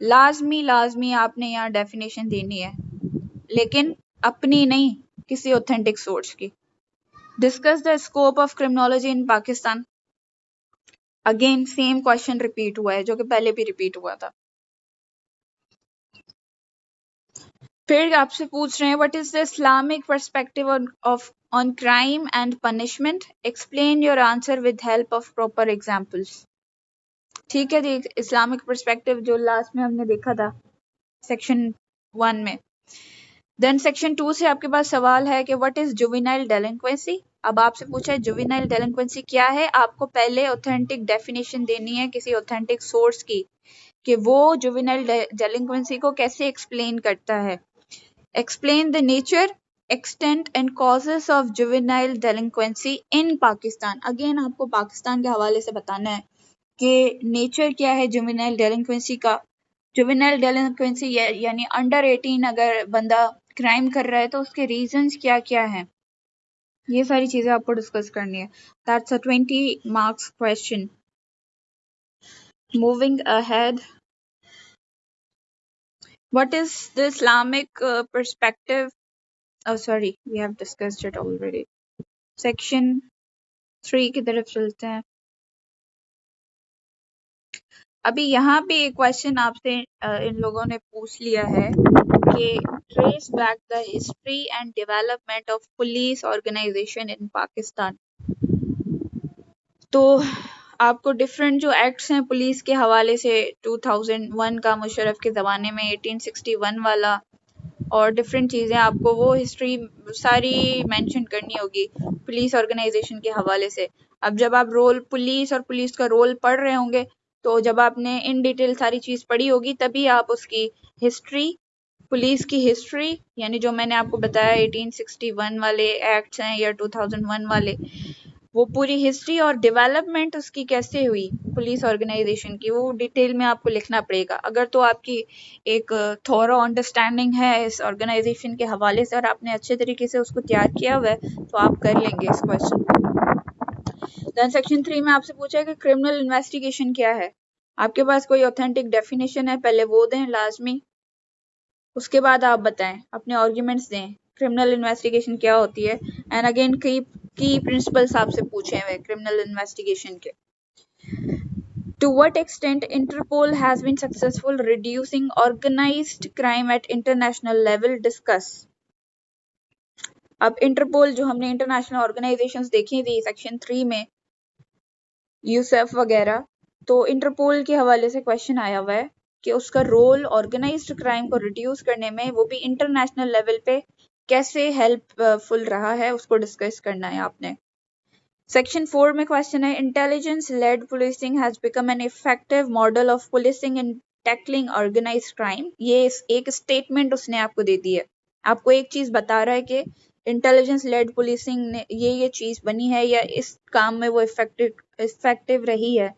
लाजमी आपने यहाँ डेफिनेशन देनी है, लेकिन अपनी नहीं, किसी ऑथेंटिक सोर्स की। Discuss the scope of criminology in Pakistan. Again same question repeat हुआ है जो कि पहले भी रिपीट हुआ था। फिर आपसे पूछ रहे हैं what is the Islamic perspective on crime and punishment, explain your answer with help of proper examples. ठीक है जी, इस्लामिक पर्सपेक्टिव जो लास्ट में हमने देखा था सेक्शन 1 में। देन सेक्शन 2 से आपके पास सवाल है कि व्हाट इज जुवेनाइल डेलिंक्वेंसी। अब आपसे पूछा है जुवेनाइल डेलिंक्वेंसी क्या है, आपको पहले ऑथेंटिक डेफिनेशन देनी है किसी ऑथेंटिक सोर्स की कि वो जुवेनाइल डेलिंक्वेंसी को कैसे एक्सप्लेन करता है। Explain the nature, extent and causes of juvenile delinquency in Pakistan. Again आपको पाकिस्तान के हवाले से बताना है कि नेचर क्या है जुवेनाइल डेलिंक्वेंसी का। जुवेनाइल डेलिंक्वेंसी यानी अंडर 18 अगर बंदा क्राइम कर रहा है तो उसके रीजंस क्या क्या हैं, ये सारी चीजें आपको डिस्कस करनी है। That's a 20 marks question. Moving ahead, what is the Islamic perspective, oh sorry we have discussed it already। Section 3 की तरफ चलते हैं। अभी यहाँ पे एक क्वेश्चन आपसे इन लोगों ने पूछ लिया है कि trace back the history and development of police organization in Pakistan. तो आपको डिफरेंट जो एक्ट्स हैं पुलिस के हवाले से, 2001 का मुशर्रफ के ज़माने में, 1861 वाला, और डिफरेंट चीज़ें आपको वो हिस्ट्री सारी मेंशन करनी होगी पुलिस ऑर्गेनाइजेशन के हवाले से। अब जब आप रोल पुलिस और पुलिस का रोल पढ़ रहे होंगे तो जब आपने इन डिटेल सारी चीज़ पढ़ी होगी तभी आप उसकी हिस्ट्री, पुलिस की हिस्ट्री, यानी जो मैंने आपको बताया 1861 वाले एक्ट्स हैं या 2001 वाले, वो पूरी हिस्ट्री और डेवलपमेंट उसकी कैसे हुई पुलिस ऑर्गेनाइजेशन की, वो डिटेल में आपको लिखना पड़ेगा। अगर तो आपकी एक थोरो अंडरस्टैंडिंग है इस ऑर्गेनाइजेशन के हवाले से और आपने अच्छे तरीके से उसको तैयार किया हुआ है तो आप कर लेंगे इस क्वेश्चन को। देन सेक्शन 3 में आपसे पूछा है कि क्रिमिनल इन्वेस्टिगेशन क्या है। आपके पास कोई ऑथेंटिक डेफिनेशन है, पहले वो दें लाजमी, उसके बाद आप बताएं, अपने आर्ग्यूमेंट्स दें क्रिमिनल इन्वेस्टिगेशन क्या होती है। एंड अगेन की प्रिंसिपल्स आपसे पूछे हुए क्रिमिनल इन्वेस्टिगेशन के। To what extent Interpol has been successful reducing organized crime at international level, discuss। अब इंटरपोल जो हमने इंटरनेशनल ऑर्गेनाइजेशंस देखी थी सेक्शन 3 में, यूसेफ वगैरह, तो इंटरपोल के हवाले से क्वेश्चन आया हुआ है कि उसका रोल ऑर्गेनाइज्ड क्राइम को रिड्यूस करने में, वो भी इंटरनेशनल लेवल पे, कैसे हेल्पफुल रहा है, उसको डिस्कस करना है आपने। सेक्शन 4 में क्वेश्चन है intelligence led policing has become an effective model of policing in tackling organised crime. ये एक स्टेटमेंट उसने आपको दे दी है, आपको एक चीज बता रहा है कि इंटेलिजेंस लेड पुलिसिंग ने ये चीज बनी है या इस काम में वो इफेक्टिव रही है।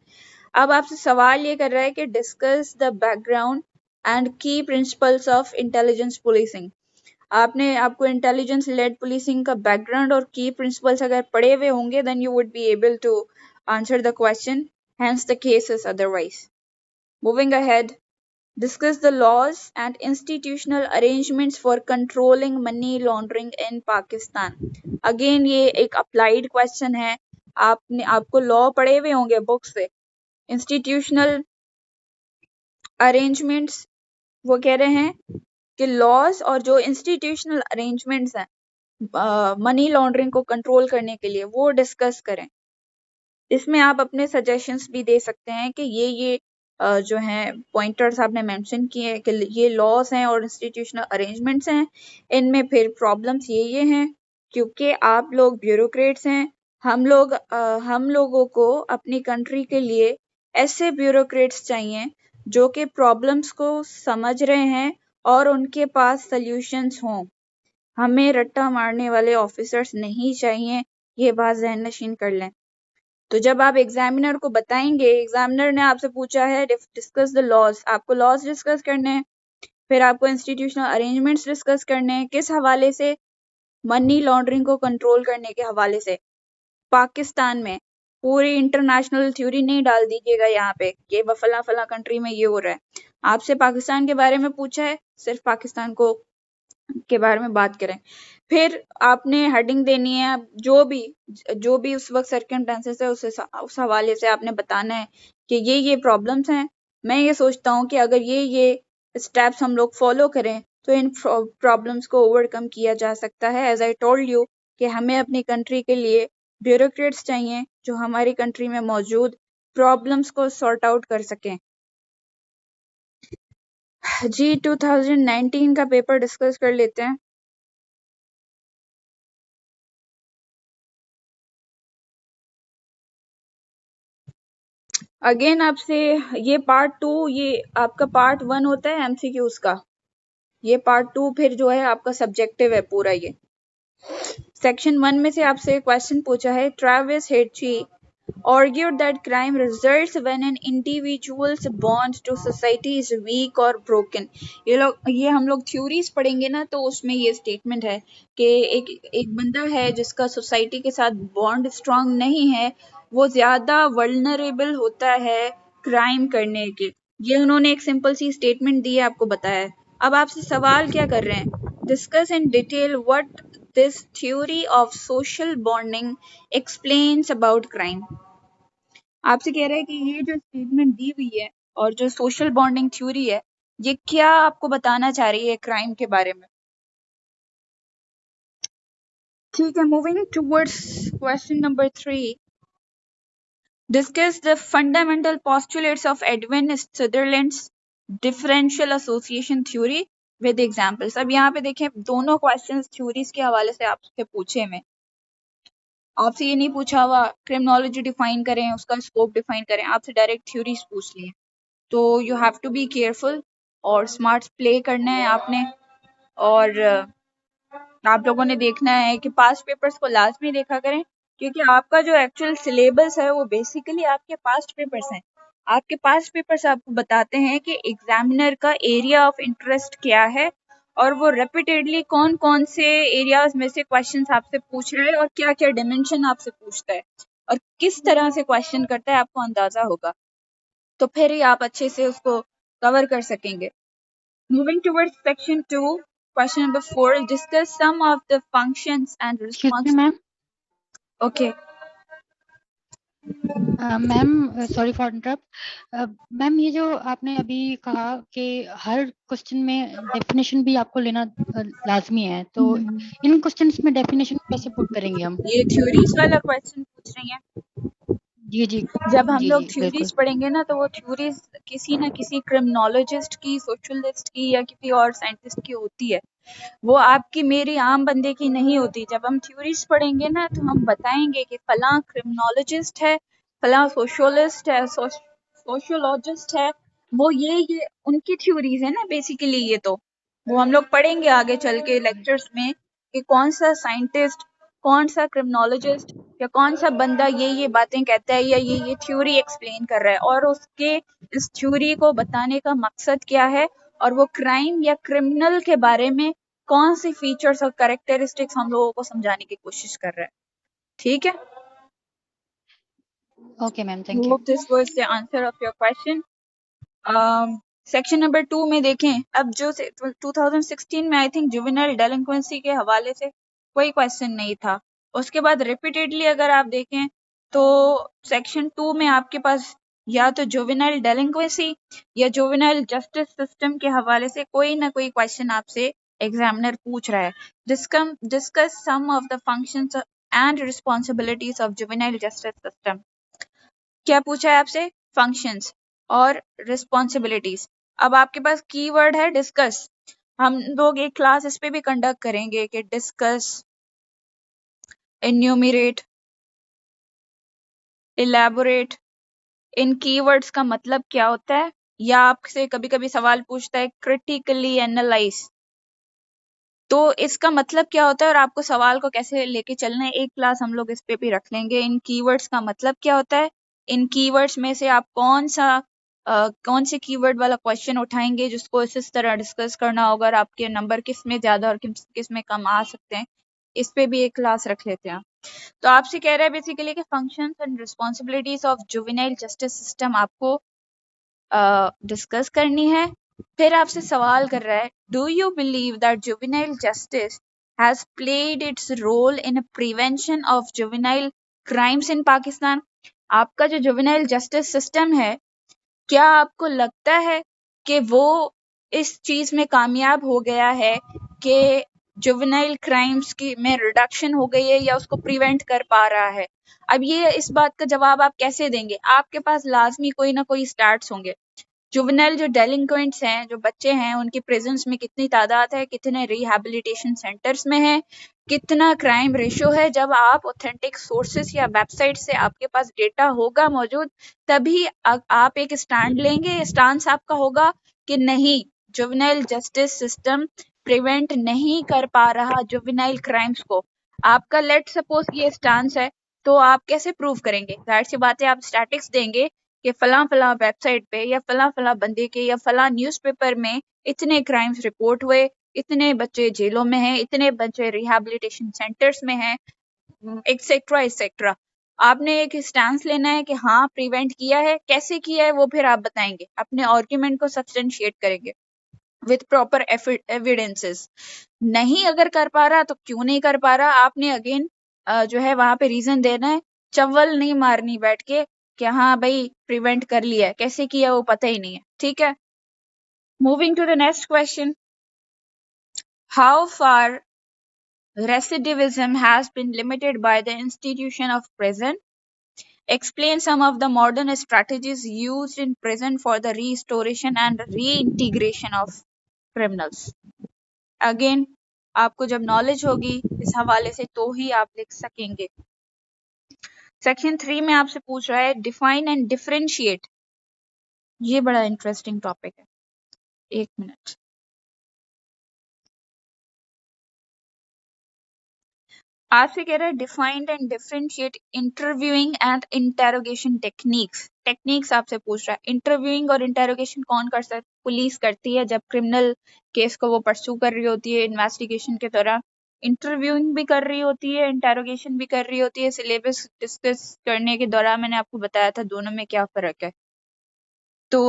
अब आपसे सवाल ये कर रहा है कि discuss the background and key principles of intelligence policing. आपको इंटेलिजेंस लेड पुलिसिंग का बैकग्राउंड और की प्रिंसिपल्स अगर पढ़े हुए होंगे then you would be able to answer the question, hence the case is otherwise. Moving ahead, discuss the laws and institutional arrangements for controlling money laundering in Pakistan। Again ये एक अप्लाइड क्वेश्चन है, आपको लॉ पढ़े हुए होंगे बुक से, इंस्टीट्यूशनल अरेंजमेंट्स वो कह रहे हैं कि लॉज और जो इंस्टीट्यूशनल अरेंजमेंट्स हैं मनी लॉन्ड्रिंग को कंट्रोल करने के लिए वो डिस्कस करें। इसमें आप अपने सजेशंस भी दे सकते हैं कि ये जो हैं पॉइंटर्स आपने मेंशन किए हैं कि ये लॉज हैं और इंस्टीट्यूशनल अरेंजमेंट्स हैं, इनमें फिर प्रॉब्लम्स ये हैं क्योंकि आप लोग ब्यूरोक्रेट्स हैं। हम लोगों को अपनी कंट्री के लिए ऐसे ब्यूरोक्रेट्स चाहिए जो कि प्रॉब्लम्स को समझ रहे हैं और उनके पास सॉल्यूशंस हों। हमें रट्टा मारने वाले ऑफिसर्स नहीं चाहिए, ये बात ज़हन नशीन कर लें। तो जब आप एग्जामिनर को बताएंगे, एग्जामिनर ने आपसे पूछा है डिस्कस द लॉज, आपको लॉज डिस्कस करने हैं, फिर आपको इंस्टीट्यूशनल अरेंजमेंट्स डिस्कस करने हैं। किस हवाले से? मनी लॉन्ड्रिंग को कंट्रोल करने के हवाले से। पाकिस्तान में पूरी इंटरनेशनल थ्योरी नहीं डाल दीजिएगा यहाँ पे कि फला फला कंट्री में ये हो रहा है। आपसे पाकिस्तान के बारे में पूछा है, सिर्फ पाकिस्तान को के बारे में बात करें। फिर आपने हेडिंग देनी है, जो भी उस वक्त सर्कमस्टेंसेस है उस हवाले से आपने बताना है कि ये प्रॉब्लम्स हैं। मैं ये सोचता हूँ कि अगर ये स्टेप्स हम लोग फॉलो करें तो इन प्रॉब्लम्स को ओवरकम किया जा सकता है। एज आई टोल्ड यू कि हमें अपनी कंट्री के लिए ब्यूरोक्रेट्स चाहिए जो हमारी कंट्री में मौजूद प्रॉब्लम्स को सॉर्ट आउट कर सकें। जी 2019 का पेपर डिस्कस कर लेते हैं। अगेन आपसे ये पार्ट 2, ये आपका पार्ट 1 होता है एमसीक्यूज का, ये पार्ट 2 फिर जो है आपका सब्जेक्टिव है पूरा। ये सेक्शन 1 में से आपसे क्वेश्चन पूछा है, Travis हेडची argued that crime results when an individual's bond to society is weak or broken। ये हम लोग थ्योरीज पढ़ेंगे ना, तो उसमें ये स्टेटमेंट है कि एक बंदा है जिसका सोसाइटी के साथ बॉन्ड स्ट्रांग नहीं है, वो ज्यादा वल्नरेबल होता है क्राइम करने के। ये उन्होंने एक सिंपल सी स्टेटमेंट दी है, आपको बताया है। अब आपसे सवाल क्या कर रहे हैं, discuss in detail what this theory of social bonding explains about crime. आपसे कह रहे हैं कि ये जो स्टेटमेंट दी हुई है और जो सोशल बॉन्डिंग थ्योरी है, ये क्या आपको बताना चाह रही है क्राइम के बारे में। ठीक है, moving towards question number 3, discuss the fundamental postulates of Edwin Sutherland's differential association theory with examples. अब यहाँ पे देखें, दोनों क्वेश्चंस थ्योरीज के हवाले से आपसे पूछे में, आपसे ये नहीं पूछा हुआ क्रिमिनोलॉजी डिफाइन करें, उसका स्कोप डिफाइन करें, आपसे डायरेक्ट थ्योरीज पूछ लिए। तो you have to be careful और स्मार्ट प्ले करना है आपने। और आप लोगों ने देखना है कि पास्ट पेपर्स को लाजमी देखा करें, क्योंकि आपका जो एक्चुअल सिलेबस है वो बेसिकली आपके पास्ट पेपर्स हैं। आपके पास्ट पेपर्स आपको बताते हैं कि एग्जामिनर का एरिया ऑफ इंटरेस्ट क्या है और वो रेपिटेडली कौन कौन से एरियाज में से क्वेश्चंस आपसे पूछ रहे हैं और क्या क्या डिमेंशन आपसे पूछता है और किस तरह से क्वेश्चन करता है, आपको अंदाजा होगा, तो फिर ही आप अच्छे से उसको कवर कर सकेंगे। Moving towards section 2, question number 4, discuss some of the functions and responsibilities. Ma'am Okay. Ma'am sorry for interrupt. Ma'am ये जो आपने अभी कहा कि हर क्वेश्चन में डेफिनेशन भी आपको लेना लाजमी है, तो इन क्वेश्चंस में डेफिनेशन कैसे पुट करेंगे हम? ये थ्योरीज वाला क्वेश्चन पूछ रही हैं। जी जी जब हम जी लोग जी थ्योरीज बिल्कुल। पढ़ेंगे ना, तो वो थ्योरीज किसी ना किसी क्रिमिनोलॉजिस्ट की, सोशलिस्ट की या किसी और साइंटिस्ट की होती है, वो आपकी मेरी आम बंदे की नहीं होती। जब हम थ्योरीज पढ़ेंगे ना, तो हम बताएंगे कि फलां क्रिमिनोलॉजिस्ट है, फलां सोशलिस्ट है, सोशियोलॉजिस्ट है, वो ये उनकी थ्योरीज है ना बेसिकली। ये तो वो हम लोग पढ़ेंगे आगे चल के लेक्चर्स में कि कौन सा साइंटिस्ट, कौन सा क्रिमिनोलॉजिस्ट या कौन सा बंदा ये बातें कहता है या ये थ्योरी एक्सप्लेन कर रहा है और उसके इस थ्योरी को बताने का मकसद क्या है और वो क्राइम या क्रिमिनल के बारे में कौन सी फीचर्स और कैरेक्टरिस्टिक्स हम लोगों को समझाने की कोशिश कर रहा है। ठीक है, okay ma'am, thank you. Hope this was the answer of your question. Section number 2 में देखें, अब जो 2016 में आई थिंक जुवेनाइल डेलिंक्वेंसी के हवाले से कोई क्वेश्चन नहीं था। उसके बाद रिपीटेडली अगर आप देखें तो सेक्शन 2 में आपके पास या तो जुवेनाइल डेलिंक्वेंसी या जुवेनाइल जस्टिस सिस्टम के हवाले से कोई ना कोई क्वेश्चन आपसे एग्जामिनर पूछ रहा है। Discuss some of the functions and responsibilities of juvenile justice system. क्या पूछा है आपसे? फंक्शंस और रिस्पॉन्सिबिलिटीज। अब आपके पास कीवर्ड है डिस्कस। हम लोग एक क्लास इस पे भी कंडक्ट करेंगे कि डिस्कस, एन्यूमरेट, इलैबोरेट, इन कीवर्ड्स का मतलब क्या होता है। या आपसे कभी कभी सवाल पूछता है क्रिटिकली एनालाइज, तो इसका मतलब क्या होता है और आपको सवाल को कैसे लेके चलना है, एक क्लास हम लोग इस पे भी रख लेंगे। इन कीवर्ड्स का मतलब क्या होता है, इन कीवर्ड्स में से आप कौन से कीवर्ड वाला क्वेश्चन उठाएंगे जिसको इस तरह डिस्कस करना होगा और आपके नंबर किस में ज्यादा और किस में कम आ सकते हैं, इस पे भी एक क्लास रख लेते हैं। तो आपसे कह रहा है बेसिकली कि functions and responsibilities of juvenile justice system आपको डिस्कस करनी है। फिर आपसे सवाल कर रहा है, do you believe that juvenile justice has played its role in prevention of juvenile crimes in Pakistan. आपका जो जुवेनाइल जस्टिस सिस्टम है, क्या आपको लगता है कि वो इस चीज में कामयाब हो गया है कि जुवेनाइल क्राइम्स की में रिडक्शन हो गई है या उसको प्रिवेंट कर पा रहा है? अब ये इस बात का जवाब आप कैसे देंगे? आपके पास लाजमी कोई ना कोई स्टैट्स होंगे। जुवेनाइल जो डेलिंक्वेंट्स हैं, जो बच्चे हैं, उनकी प्रिजन्स में कितनी तादाद है, कितने रिहैबिलिटेशन सेंटर्स में है, कितना क्राइम रेशो है। जब आप ऑथेंटिक सोर्सेस या वेबसाइट से आपके पास डेटा होगा मौजूद, तभी आप एक स्टैंड लेंगे। स्टांस आपका होगा कि नहीं, जुवेनाइल जस्टिस सिस्टम प्रिवेंट नहीं कर पा रहा जुवेनाइल क्राइम्स को। आपका लेट सपोज ये स्टांस है, तो आप कैसे प्रूव करेंगे? जाहिर सी बात है, आप स्टैटिक्स देंगे कि फला फला वेबसाइट पे या फला फला बंदे के या फला न्यूज़पेपर में इतने क्राइम्स रिपोर्ट हुए, इतने बच्चे जेलों में हैं, इतने बच्चे रिहैबिलिटेशन सेंटर्स में हैं, एक्सेट्रा एक्सेट्रा। आपने एक स्टैंस लेना है कि हाँ प्रिवेंट किया है। कैसे किया है वो फिर आप बताएंगे, अपने आर्गुमेंट को सब्सटेंशिएट करेंगे विथ प्रॉपर एविडेंसेस। नहीं अगर कर पा रहा तो क्यों नहीं कर पा रहा, आपने अगेन जो है वहां पे रीजन देना है। चव्वल नहीं मारनी बैठ के कि हाँ भाई प्रिवेंट कर लिया है, कैसे किया वो पता ही नहीं है। ठीक है, moving to the next question, how far recidivism has been limited by the institution of prison. Explain some of the modern strategies used in prison for the restoration and reintegration of criminals. Again, आपको जब नॉलेज होगी इस हवाले से तो ही आप लिख सकेंगे। सेक्शन 3 में आपसे पूछ रहा है डिफाइन एंड डिफरेंशिएट। ये बड़ा इंटरेस्टिंग टॉपिक है, एक मिनट। आपसे कह रहा है defined and differentiate interviewing and interrogation techniques आपसे पूछ रहा है। इंटरव्यूइंग और इंटेरोगेशन कौन कर सकता है? पुलिस करती है जब क्रिमिनल केस को वो परस्यू कर रही होती है इन्वेस्टिगेशन के दौरान। इंटरव्यूइंग भी कर रही होती है, इंटेरोगेशन भी कर रही होती है। सिलेबस डिस्कस करने के दौरान मैंने आपको बताया था दोनों में क्या फर्क है। तो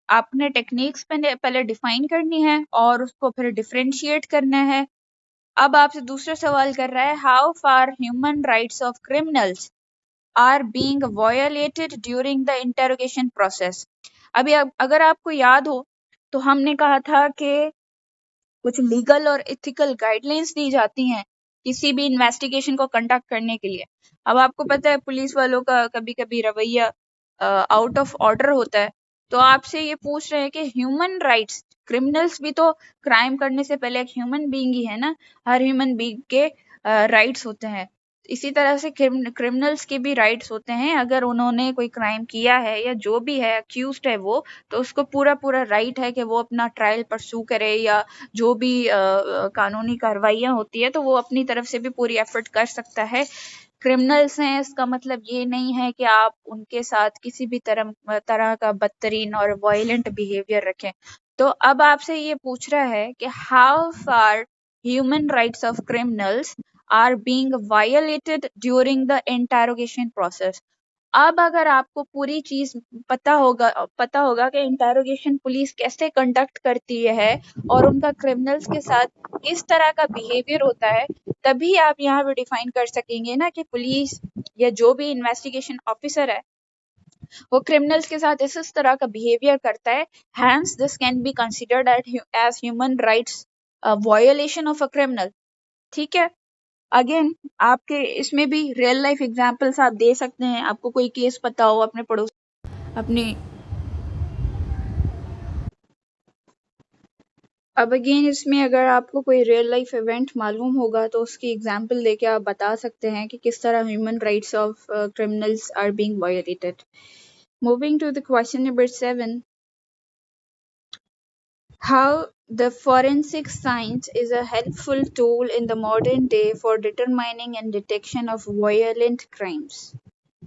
आपने टेक्निक्स पहले डिफाइन करनी है और उसको फिर डिफरेंशिएट करना है। अब आपसे दूसरा सवाल कर रहा है how far human rights of criminals are being violated during the interrogation process. अभी अगर आपको याद हो तो हमने कहा था कि कुछ लीगल और एथिकल गाइडलाइंस दी जाती हैं किसी भी इन्वेस्टिगेशन को कंडक्ट करने के लिए। अब आपको पता है पुलिस वालों का कभी कभी रवैया आउट ऑफ ऑर्डर होता है, तो आपसे ये पूछ रहे हैं कि ह्यूमन राइट्स, क्रिमिनल्स भी तो क्राइम करने से पहले एक ह्यूमन बीइंग ही है ना, हर ह्यूमन बीइंग के राइट्स होते हैं। इसी तरह से क्रिमिनल्स के भी राइट्स होते हैं। अगर उन्होंने कोई क्राइम किया है या जो भी है अक्यूज्ड है वो, तो उसको पूरा पूरा राइट है कि वो अपना ट्रायल परस्यू करे या जो भी कानूनी कार्रवाइयाँ होती है तो वो अपनी तरफ से भी पूरी एफर्ट कर सकता है। क्रिमिनल्स हैं इसका मतलब ये नहीं है कि आप उनके साथ किसी भी तरह का बदतरीन और वायलेंट बिहेवियर रखें। तो अब आपसे ये पूछ रहा है कि how far human rights of criminals are being violated during the interrogation process. अब अगर आपको पूरी चीज पता होगा कि इंटेरोगेशन पुलिस कैसे कंडक्ट करती है और उनका क्रिमिनल्स के साथ किस तरह का बिहेवियर होता है, तभी आप यहाँ पे डिफाइन कर सकेंगे ना कि पुलिस या जो भी इन्वेस्टिगेशन ऑफिसर है वो क्रिमिनल्स के साथ इस तरह का बिहेवियर करता है, hence this can be considered as human rights violation of a criminal. ठीक है, अगेन आपके इसमें भी रियल लाइफ एग्जांपल्स आप दे सकते हैं, आपको कोई केस पता हो अपने पड़ोस अपने। अब अगेन इसमें अगर आपको कोई रियल लाइफ इवेंट मालूम होगा तो उसकी एग्जांपल देके आप बता सकते हैं कि किस तरह human rights of criminals are being violated. Moving to the question number 7, how the forensic science is a helpful tool in the modern day for determining and detection of violent crimes.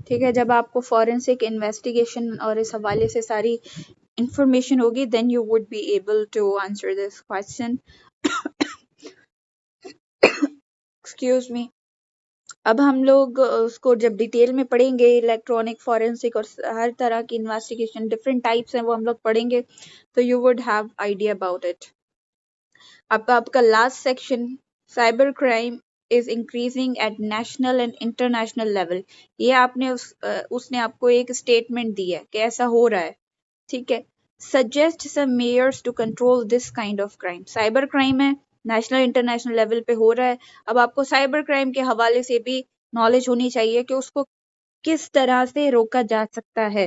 ठीक है, जब आपको forensic investigation और इस हवाले से सारी information होगी, then you would be able to answer this question. Excuse me. अब हम लोग उसको जब डिटेल में पढ़ेंगे, इलेक्ट्रॉनिक फॉरेंसिक और हर तरह की इन्वेस्टिगेशन डिफरेंट टाइप्स हैं वो हम लोग पढ़ेंगे, तो you would have idea about it. आपका last section, cyber crime is increasing at national and international level. ये आपने उसने आपको एक स्टेटमेंट दी है कि ऐसा हो रहा है। ठीक है, suggest some measures to control this kind of crime. Cyber crime है, नेशनल इंटरनेशनल लेवल पे हो रहा है। अब आपको साइबर क्राइम के हवाले से भी नॉलेज होनी चाहिए कि उसको किस तरह से रोका जा सकता है।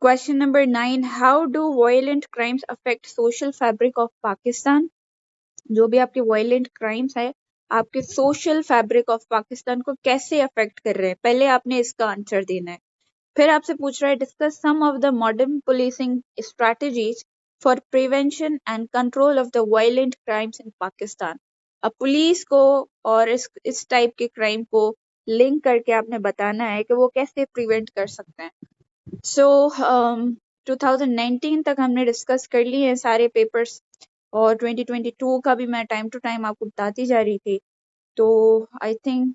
Question number 9, how do violent crimes affect social fabric of Pakistan. जो भी आपके वायलेंट क्राइम्स है आपके सोशल फैब्रिक ऑफ पाकिस्तान को कैसे अफेक्ट कर रहे हैं, पहले आपने इसका आंसर देना है। फिर आपसे पूछ रहा है discuss some of the modern policing strategies for prevention and control of the violent crimes in Pakistan. अब पुलिस को और इस टाइप के क्राइम को लिंक करके आपने बताना है कि वो कैसे प्रिवेंट कर सकते हैं। सो 2019 तक हमने डिस्कस कर लिए हैं सारे पेपर्स, और 2022 का भी मैं टाइम टू टाइम आपको बताती जा रही थी। तो I think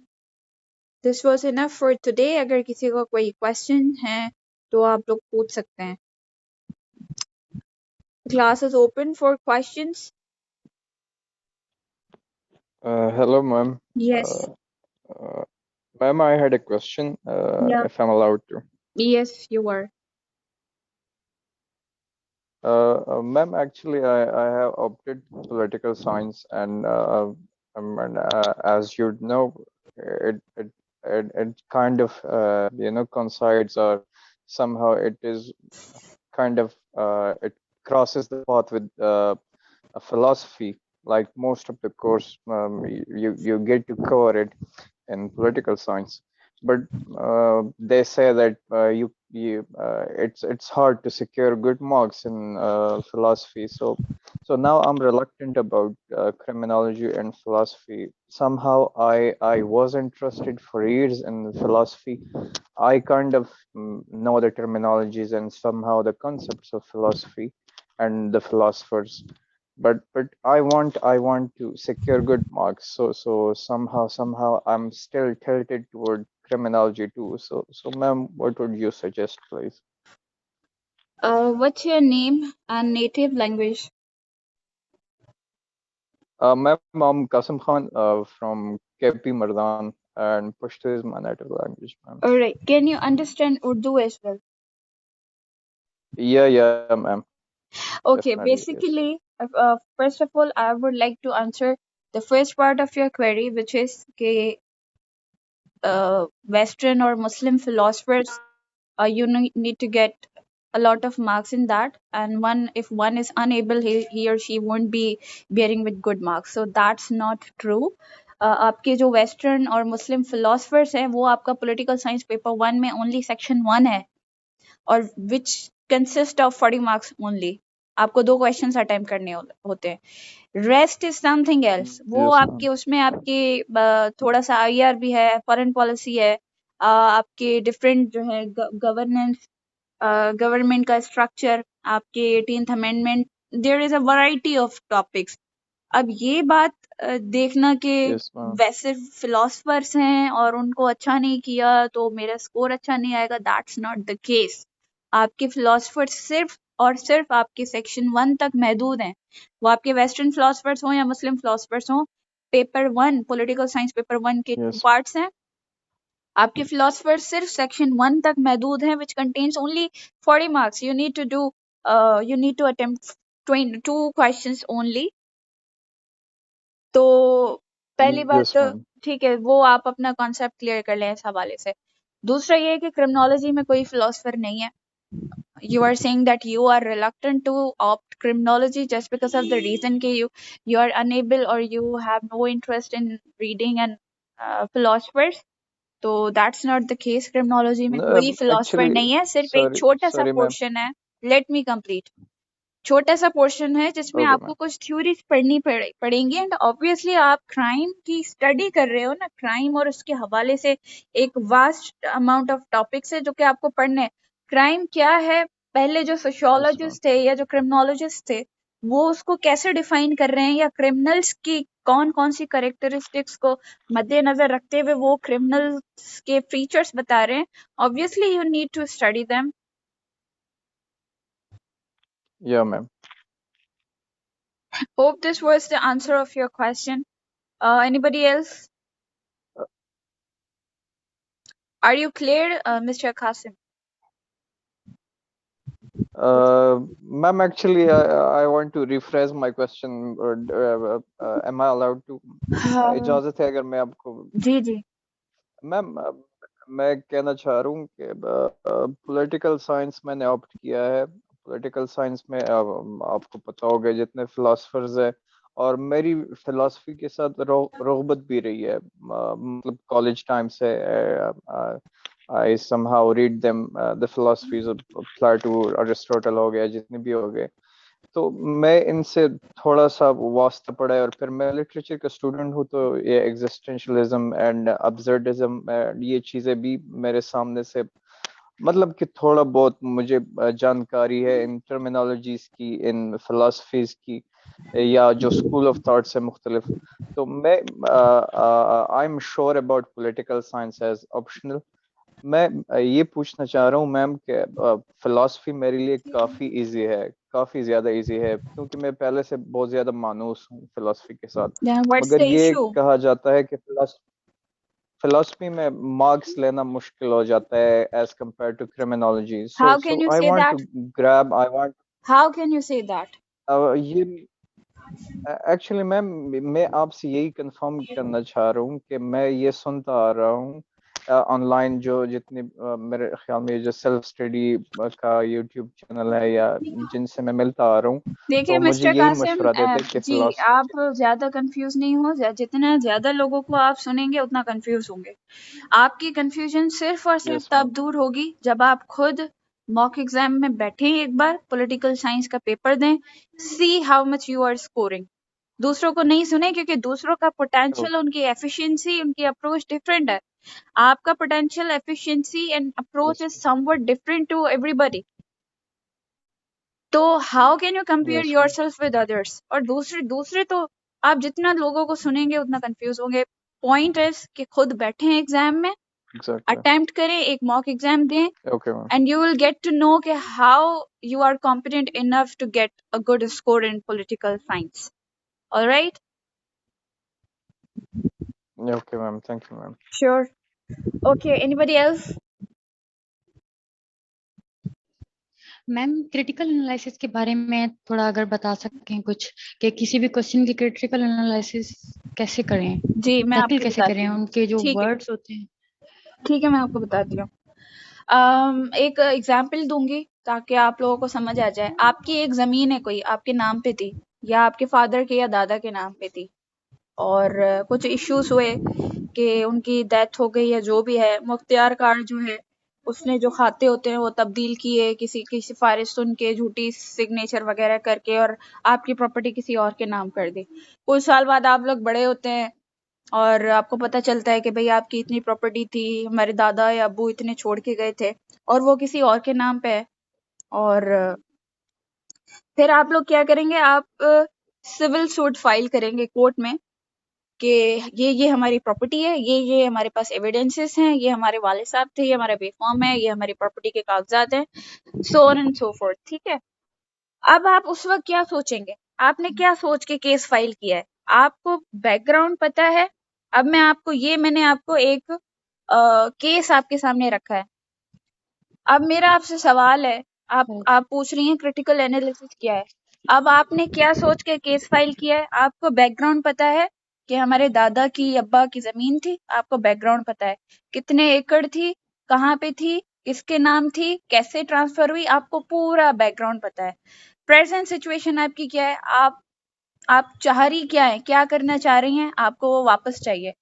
this was enough for today. अगर किसी का कोई क्वेश्चन है तो आप लोग पूछ सकते हैं। Class is open for questions. Hello, ma'am. Yes Ma'am, I had a question, या if I'm allowed to. Yes you are. Ma'am, actually, I have opted political science, and as you know, it kind of coincides, or somehow it is kind of it crosses the path with a philosophy. Like most of the course, you get to cover it in political science, but they say that it's hard to secure good marks in philosophy. So now I'm reluctant about criminology and philosophy. Somehow I was interested for years in philosophy. I kind of know the terminologies and somehow the concepts of philosophy and the philosophers, but I want to secure good marks. So somehow I'm still tilted toward criminology too. So ma'am, what would you suggest, please? What's your name and native language? Ma'am, I'm Qasim Khan from KP Mardan, and Pashto is my native language, ma'am. All right, can you understand Urdu as well? Yeah, ma'am. Okay, Definitely, yes. basically, first of all, I would like to answer the first part of your query, which is Western or Muslim philosophers, you need to get a lot of marks in that, and if one is unable, he or she won't be bearing with good marks. So that's not true. आपके जो वेस्टर्न और मुस्लिम फिलोसफर्स हैं वो आपका पॉलिटिकल साइंस पेपर 1 में ओनली सेक्शन 1 है, और which consist of 40 marks only. आपको 2 क्वेश्चंस अटेम्प्ट करने होते हैं। Rest is something else. वो Yes, ma'am. आपके उसमें आपके थोड़ा सा आईआर भी है, फॉरेन पॉलिसी है, आपके डिफरेंट जो है गवर्नेंस, गवर्नमेंट का स्ट्रक्चर, आपके 18th amendment, there is a variety of topics. अब ये बात देखना कि Yes, ma'am. वैसे फिलोसफर्स हैं और उनको अच्छा नहीं किया तो मेरा स्कोर अच्छा नहीं आएगा, दैट्स नॉट द केस। आपके फिलोसफर्स सिर्फ और सिर्फ आपके सेक्शन 1 तक महदूद हैं, वो आपके वेस्टर्न फिलोसफर्स हों या मुस्लिम फिलोसफर्स हों। पेपर 1 पॉलिटिकल साइंस पेपर 1 के Yes. पार्ट्स हैं, आपके फिलोसफर सिर्फ सेक्शन 1 तक महदूद हैं, which contains only 40 marks. You need to attempt 22 questions only. तो पहली बात Yes, तो ma'am. ठीक है, वो आप अपना कॉन्सेप्ट क्लियर कर लें इस हवाले से। दूसरा ये है कि क्रिमिनोलॉजी में कोई फिलोसफर नहीं है। You are saying that you are reluctant to opt criminology just because of the reason कि you are unable or you have no interest in reading and philosophers. तो that's not the case. criminology में कोई फिलोसफर Actually, नहीं है, सिर्फ एक sorry, छोटा सा sorry, ma'am. पोर्शन है। Let me complete. छोटा सा पोर्शन है जिसमें Okay, आपको ma'am. कुछ थ्योरीज पढ़नी पड़ेंगी एंड ऑब्वियसली आप क्राइम की स्टडी कर रहे हो ना, क्राइम और उसके हवाले से एक वास्ट अमाउंट ऑफ टॉपिक्स है जो कि आपको पढ़ने हैं। क्राइम क्या है, पहले जो Yes, ma'am. सोशियोलॉजिस्ट थे या जो क्रिमिनोलॉजिस्ट थे वो उसको कैसे डिफाइन कर रहे हैं, या क्रिमिनल्स की कौन कौन सी कैरेक्टरिस्टिक्स को मद्देनजर रखते हुए वो क्रिमिनल्स के फीचर्स बता रहे हैं। Obviously you need to study them. Yeah, ma'am. Hope this was the answer of your question. Anybody else? Are you clear, Mr. Qasim? Ma'am, actually, I want to rephrase my question. Am I allowed to? इजाजत है अगर मैं आपको जी जी। मैम मैं कहना चाह रहा हूँ कि पॉलिटिकल साइंस मैंने ऑप्ट किया है। पॉलिटिकल साइंस में आपको पता होगा जितने फिलोसफर्स हैं, और मेरी फिलॉसफी के साथ रग़बत भी रही है, मतलब कॉलेज टाइम से। I somehow read them the philosophies of Plato, Aristotle हो गया, जितने भी हो गए, तो मैं इनसे थोड़ा सा वास्ता पड़ा है। और फिर मैं लिटरेचर का स्टूडेंट हूँ, तो ये एग्जिस्टेंशलिज्म एंड अब्सर्डिज्म ये चीज़ें भी मेरे सामने से, मतलब कि थोड़ा बहुत मुझे जानकारी है इन टर्मिनोलॉजीज की, इन फिलॉसफीज की, या जो स्कूल ऑफ थॉट से मुख्तलिफ। तो मैं I am sure about political science as optional. मैं ये पूछना चाह रहा हूँ मैम कि फिलॉसफी मेरे लिए काफ़ी इजी है, काफ़ी ज़्यादा इजी है, क्योंकि मैं पहले से बहुत ज़्यादा मानूस हूँ फिलॉसफी के साथ। Then what's मगर the ये issue? कहा जाता है कि फिलॉसफी में मार्क्स लेना मुश्किल हो जाता है as compare to criminology. How so can you I say want that? To grab, I want How can you say that? ये एक्चुअली मैम मैं आपसे यही कंफर्म करना चाह रहा हूँ कि मैं ये सुनता आ रहा हूँ ऑनलाइन, जो जितने मेरे ख्याल में जो सेल्फ स्टडी का यूट्यूब चैनल है या जिनसे मैं मिलता आ रहा हूँ, देखिए तो मुझे मिस्टर यही कासिम, मशवरा देते हैं कि जी आप ज्यादा कंफ्यूज नहीं हो। जितना ज्यादा लोगों को आप सुनेंगे उतना कंफ्यूज होंगे। आपकी कंफ्यूजन सिर्फ और सिर्फ यस तब मैम, दूर होगी जब आप खुद मॉक एग्जाम में बैठें, एक बार पॉलिटिकल साइंस का पेपर दें, see how much you are scoring. दूसरों को नहीं सुने, क्योंकि दूसरों का पोटेंशियल, उनकी एफिशिएंसी, उनकी अप्रोच डिफरेंट है। आपका potential, efficiency and approach is something different to everybody. तो how can you compare yes ma'am, yourself with others? और दूसरे दूसरे तो आप जितना लोगों को सुनेंगे उतना कंफ्यूज होंगे। पॉइंट इज कि खुद बैठे हैं एग्जाम में, एग्जैक्टली, अटेम्प्ट करें, एक मॉक एग्जाम दें, okay ma'am, and you will get to know कि how you are competent enough to get a good score in political science. All right? Okay ma'am, thank you ma'am. Sure. Okay. Anybody else? Ma'am critical analysis के बारे में थोड़ा अगर बता सकें कुछ, कि किसी भी क्वेश्चन की क्रिटिकल एनालिसिस कैसे करें, जी मैं टैकल आपको कैसे बताती करें, हूँ। उनके जो ठीक है, वर्ड्स होते हैं। ठीक है, मैं आपको बताती हूँ। एक एग्जाम्पल दूंगी ताकि आप लोगों को समझ आ जाए। आपकी एक जमीन है, कोई आपके नाम पे थी या आपके फादर के या दादा के नाम पे थी, और कुछ इश्यूज हुए कि उनकी डेथ हो गई या जो भी है, मुख्तियार कार्ड जो है उसने जो खाते होते हैं वो तब्दील किए, किसी की सिफारिश सुन के झूठी सिग्नेचर वगैरह करके, और आपकी प्रॉपर्टी किसी और के नाम कर दी। कुछ साल बाद आप लोग बड़े होते हैं और आपको पता चलता है कि भाई आपकी इतनी प्रॉपर्टी थी, हमारे दादा या अब्बू इतने छोड़ के गए थे, और वो किसी और के नाम पे है। और फिर आप लोग क्या करेंगे, आप सिविल सूट फाइल करेंगे कोर्ट में कि ये हमारी प्रॉपर्टी है, ये हमारे पास एविडेंसेस हैं, ये हमारे वाले साहब थे, ये हमारा बेफॉर्म है, ये हमारी प्रॉपर्टी के कागजात हैं, so on and so fourth. ठीक है, अब आप उस वक्त क्या सोचेंगे, आपने क्या सोच के केस फाइल किया है, आपको बैकग्राउंड पता है। अब मैंने आपको एक केस आपके सामने रखा है। अब मेरा आपसे सवाल है, आप पूछ रही हैं क्रिटिकल एनालिसिस क्या है। अब आपने क्या सोच के केस फाइल किया है? आपको बैकग्राउंड पता है कि हमारे दादा की अब्बा की जमीन थी? आपको बैकग्राउंड पता है कितने एकड़ थी, कहाँ पे थी, किसके नाम थी, कैसे ट्रांसफर हुई? आपको पूरा बैकग्राउंड पता है। प्रेजेंट सिचुएशन आपकी क्या है? आप चाह रही क्या है, क्या करना चाह रही हैं? आपको वो वापस चाहिए,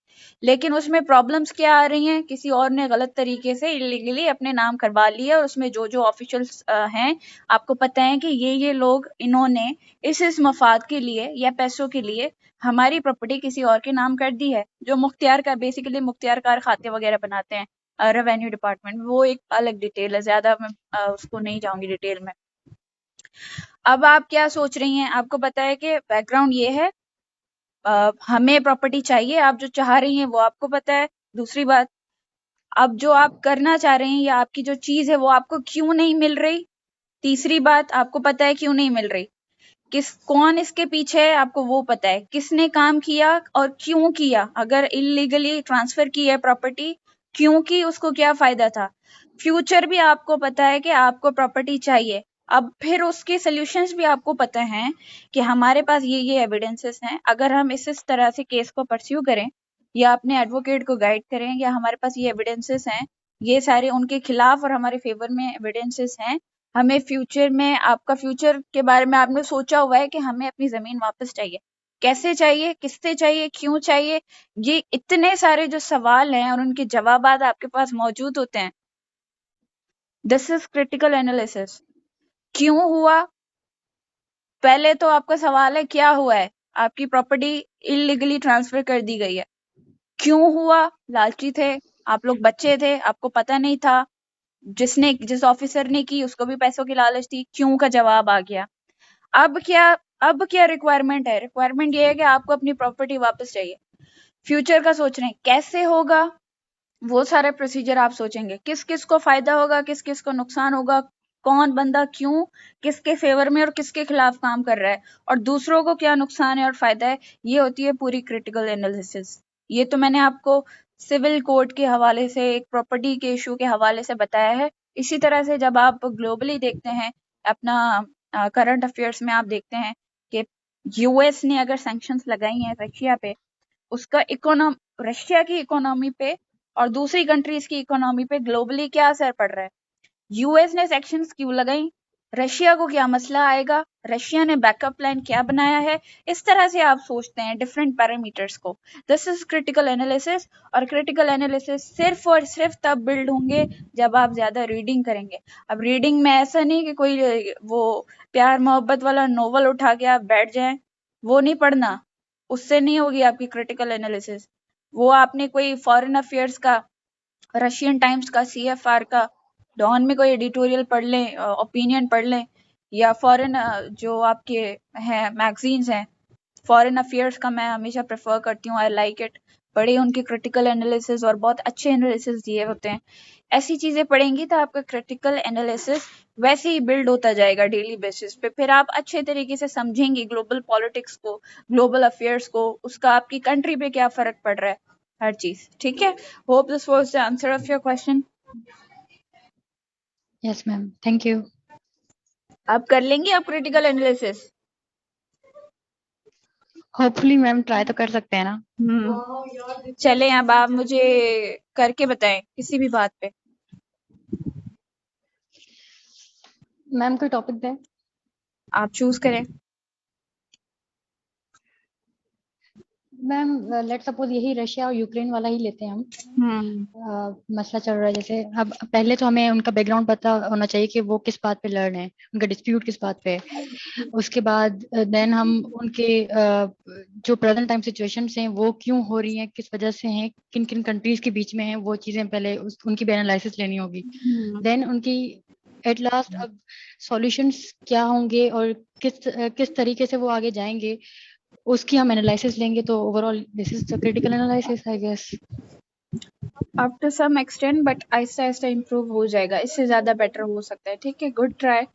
लेकिन उसमें प्रॉब्लम्स क्या आ रही हैं? किसी और ने गलत तरीके से इलीगली अपने नाम करवा लिया और उसमें जो ऑफिशियल्स हैं, आपको पता है कि ये लोग इन्होंने इस मफाद के लिए या पैसों के लिए हमारी प्रॉपर्टी किसी और के नाम कर दी है, जो मुख्तियार का बेसिकली मुख्तियार कार खाते वगैरह बनाते हैं रेवेन्यू डिपार्टमेंट। वो एक अलग डिटेल है, ज्यादा मैं उसको नहीं जाऊंगी डिटेल में। अब आप क्या सोच रही हैं? आपको पता है कि बैकग्राउंड ये है, हमें प्रॉपर्टी चाहिए, आप जो चाह रही हैं वो आपको पता है। दूसरी बात, अब जो आप करना चाह रहे हैं या आपकी जो चीज है वो आपको क्यों नहीं मिल रही। तीसरी बात, आपको पता है क्यों नहीं मिल रही। कौन इसके पीछे है, आपको वो पता है। किसने काम किया और क्यों किया। अगर इलीगली ट्रांसफर की है प्रॉपर्टी, क्यों की, उसको क्या फायदा था। फ्यूचर भी आपको पता है कि आपको प्रॉपर्टी चाहिए। अब फिर उसके सॉल्यूशंस भी आपको पता हैं कि हमारे पास ये एविडेंसेस हैं। अगर हम इस तरह से केस को परस्यू करें या अपने एडवोकेट को गाइड करें, या हमारे पास ये एविडेंसेस हैं, ये सारे उनके खिलाफ और हमारे फेवर में एविडेंसेस हैं, हमें फ्यूचर में, आपका फ्यूचर के बारे में आपने सोचा हुआ है कि हमें अपनी जमीन वापस चाहिए, कैसे चाहिए, किससे चाहिए, क्यों चाहिए, ये इतने सारे जो सवाल हैं और उनके जवाब आपके पास मौजूद होते हैं। This is critical analysis. क्यों हुआ? पहले तो आपका सवाल है क्या हुआ है, आपकी प्रॉपर्टी इलीगली ट्रांसफर कर दी गई है। क्यों हुआ? लालची थे आप लोग, बच्चे थे, आपको पता नहीं था। जिस ऑफिसर ने की उसको भी पैसों की लालच थी। क्यों का जवाब आ गया। अब क्या रिक्वायरमेंट है? रिक्वायरमेंट ये है कि आपको अपनी प्रॉपर्टी वापस चाहिए। फ्यूचर का सोच रहे हैं कैसे होगा, वो सारे प्रोसीजर आप सोचेंगे। किस किस को फायदा होगा, किस किस को नुकसान होगा, कौन बंदा क्यों किसके फेवर में और किसके खिलाफ काम कर रहा है, और दूसरों को क्या नुकसान है और फायदा है। ये होती है पूरी क्रिटिकल एनालिसिस। ये तो मैंने आपको सिविल कोर्ट के हवाले से, एक प्रॉपर्टी के इशू के हवाले से बताया है। इसी तरह से जब आप ग्लोबली देखते हैं, अपना करंट अफेयर्स में आप देखते हैं कि यूएस ने अगर सैंक्शंस लगाई हैं रशिया पे, उसका रशिया की इकोनॉमी पे और दूसरी कंट्रीज की इकोनॉमी पे ग्लोबली क्या असर पड़ रहा है। यूएस ने सेक्शंस क्यों लगाई, रशिया को क्या मसला आएगा, रशिया ने बैकअप प्लान क्या बनाया है। इस तरह से आप सोचते हैं डिफरेंट पैरामीटर्स को। This is critical analysis. और क्रिटिकल एनालिसिस सिर्फ और सिर्फ तब बिल्ड होंगे जब आप ज्यादा रीडिंग करेंगे। अब रीडिंग में ऐसा नहीं कि कोई वो प्यार मोहब्बत वाला नोवेल उठा के आप बैठ जाएं, वो नहीं पढ़ना, उससे नहीं होगी आपकी क्रिटिकल एनालिसिस। वो आपने कोई फॉरेन अफेयर्स का, रशियन टाइम्स का, सीएफआर का, डॉन में कोई एडिटोरियल पढ़ लें, ओपिनियन पढ़ लें, या फॉरेन जो आपके हैं मैगजीन्स हैं, फॉरेन अफेयर्स का मैं हमेशा प्रेफर करती हूँ, आई लाइक इट। बड़े उनके क्रिटिकल एनालिसिस और बहुत अच्छे एनालिसिस दिए होते हैं। ऐसी चीजें पढ़ेंगी तो आपका क्रिटिकल एनालिसिस वैसे ही बिल्ड होता जाएगा डेली बेसिस पे। फिर आप अच्छे तरीके से समझेंगे ग्लोबल पॉलिटिक्स को, ग्लोबल अफेयर्स को, उसका आपकी कंट्री पे क्या फर्क पड़ रहा है, हर चीज। ठीक है। Hope this was the answer of your question. Yes ma'am, thank you. आप कर लेंगे आप critical analysis? Hopefully ma'am try तो कर सकते हैं ना। चले, अब आप मुझे करके बताएं किसी भी बात पे। मैम कोई टॉपिक दें? आप चूज करें। मैम लेट सपोज यही रशिया और यूक्रेन वाला ही लेते हैं हम। मसला चल रहा है जैसे, अब पहले तो हमें उनका बैकग्राउंड पता होना चाहिए कि वो किस बात पे लड़ रहे हैं, उनका डिस्प्यूट किस बात पे है। उसके बाद देन हम उनके जो प्रेजेंट टाइम सिचुएशंस हैं वो क्यों हो रही हैं, किस वजह से हैं, किन किन कंट्रीज के बीच में हैं, वो चीजें पहले उनकी भी एनालिसिस लेनी होगी। देन उनकी एट लास्ट अब सॉल्यूशंस क्या होंगे और किस तरीके से वो आगे जाएंगे, उसकी हम एनालिसिस लेंगे। तो overall this is the critical analysis I guess. Up to some extent, but आहिस्ता आहिस्ता इम्प्रूव हो जाएगा, इससे ज्यादा बेटर हो सकता है। ठीक है, गुड ट्राई।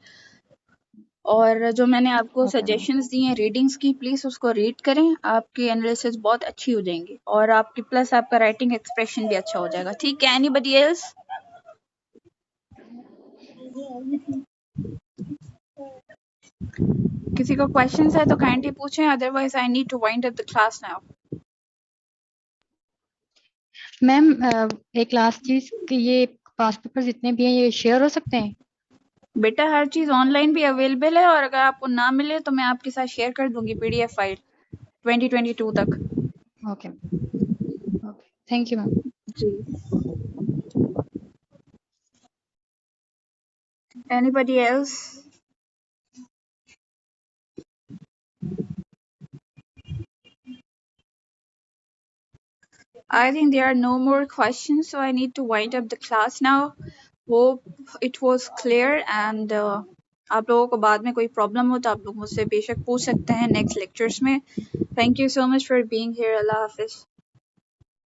और जो मैंने आपको Okay, ma'am. सजेशंस दिए हैं रीडिंग्स की, प्लीज उसको रीड करें, आपकी एनालिसिस बहुत अच्छी हो जाएंगी और आपकी प्लस आपका राइटिंग एक्सप्रेशन भी अच्छा हो जाएगा। ठीक है, एनीबडी एल्स? किसी को क्वेश्चंस है तो काइंडली पूछें, otherwise I need to wind up the class now. Ma'am एक लास्ट चीज कि ये पास्ट पेपर जितने भी हैं ये शेयर हो सकते हैं? बेटा हर चीज ऑनलाइन भी अवेलेबल है और अगर आपको ना मिले तो मैं आपके साथ शेयर कर दूंगी पीडीएफ फाइल 2022 तक। Okay okay, thank you ma'am. जी, anybody else? I think there are no more questions, so I need to wind up the class now. Hope it was clear and आप लोगों को बाद में कोई प्रॉब्लम हो तो आप लोग मुझसे बेशक पूछ सकते हैं नेक्स्ट लेक्चर्स में। Thank you so much for being here. Allah Hafiz.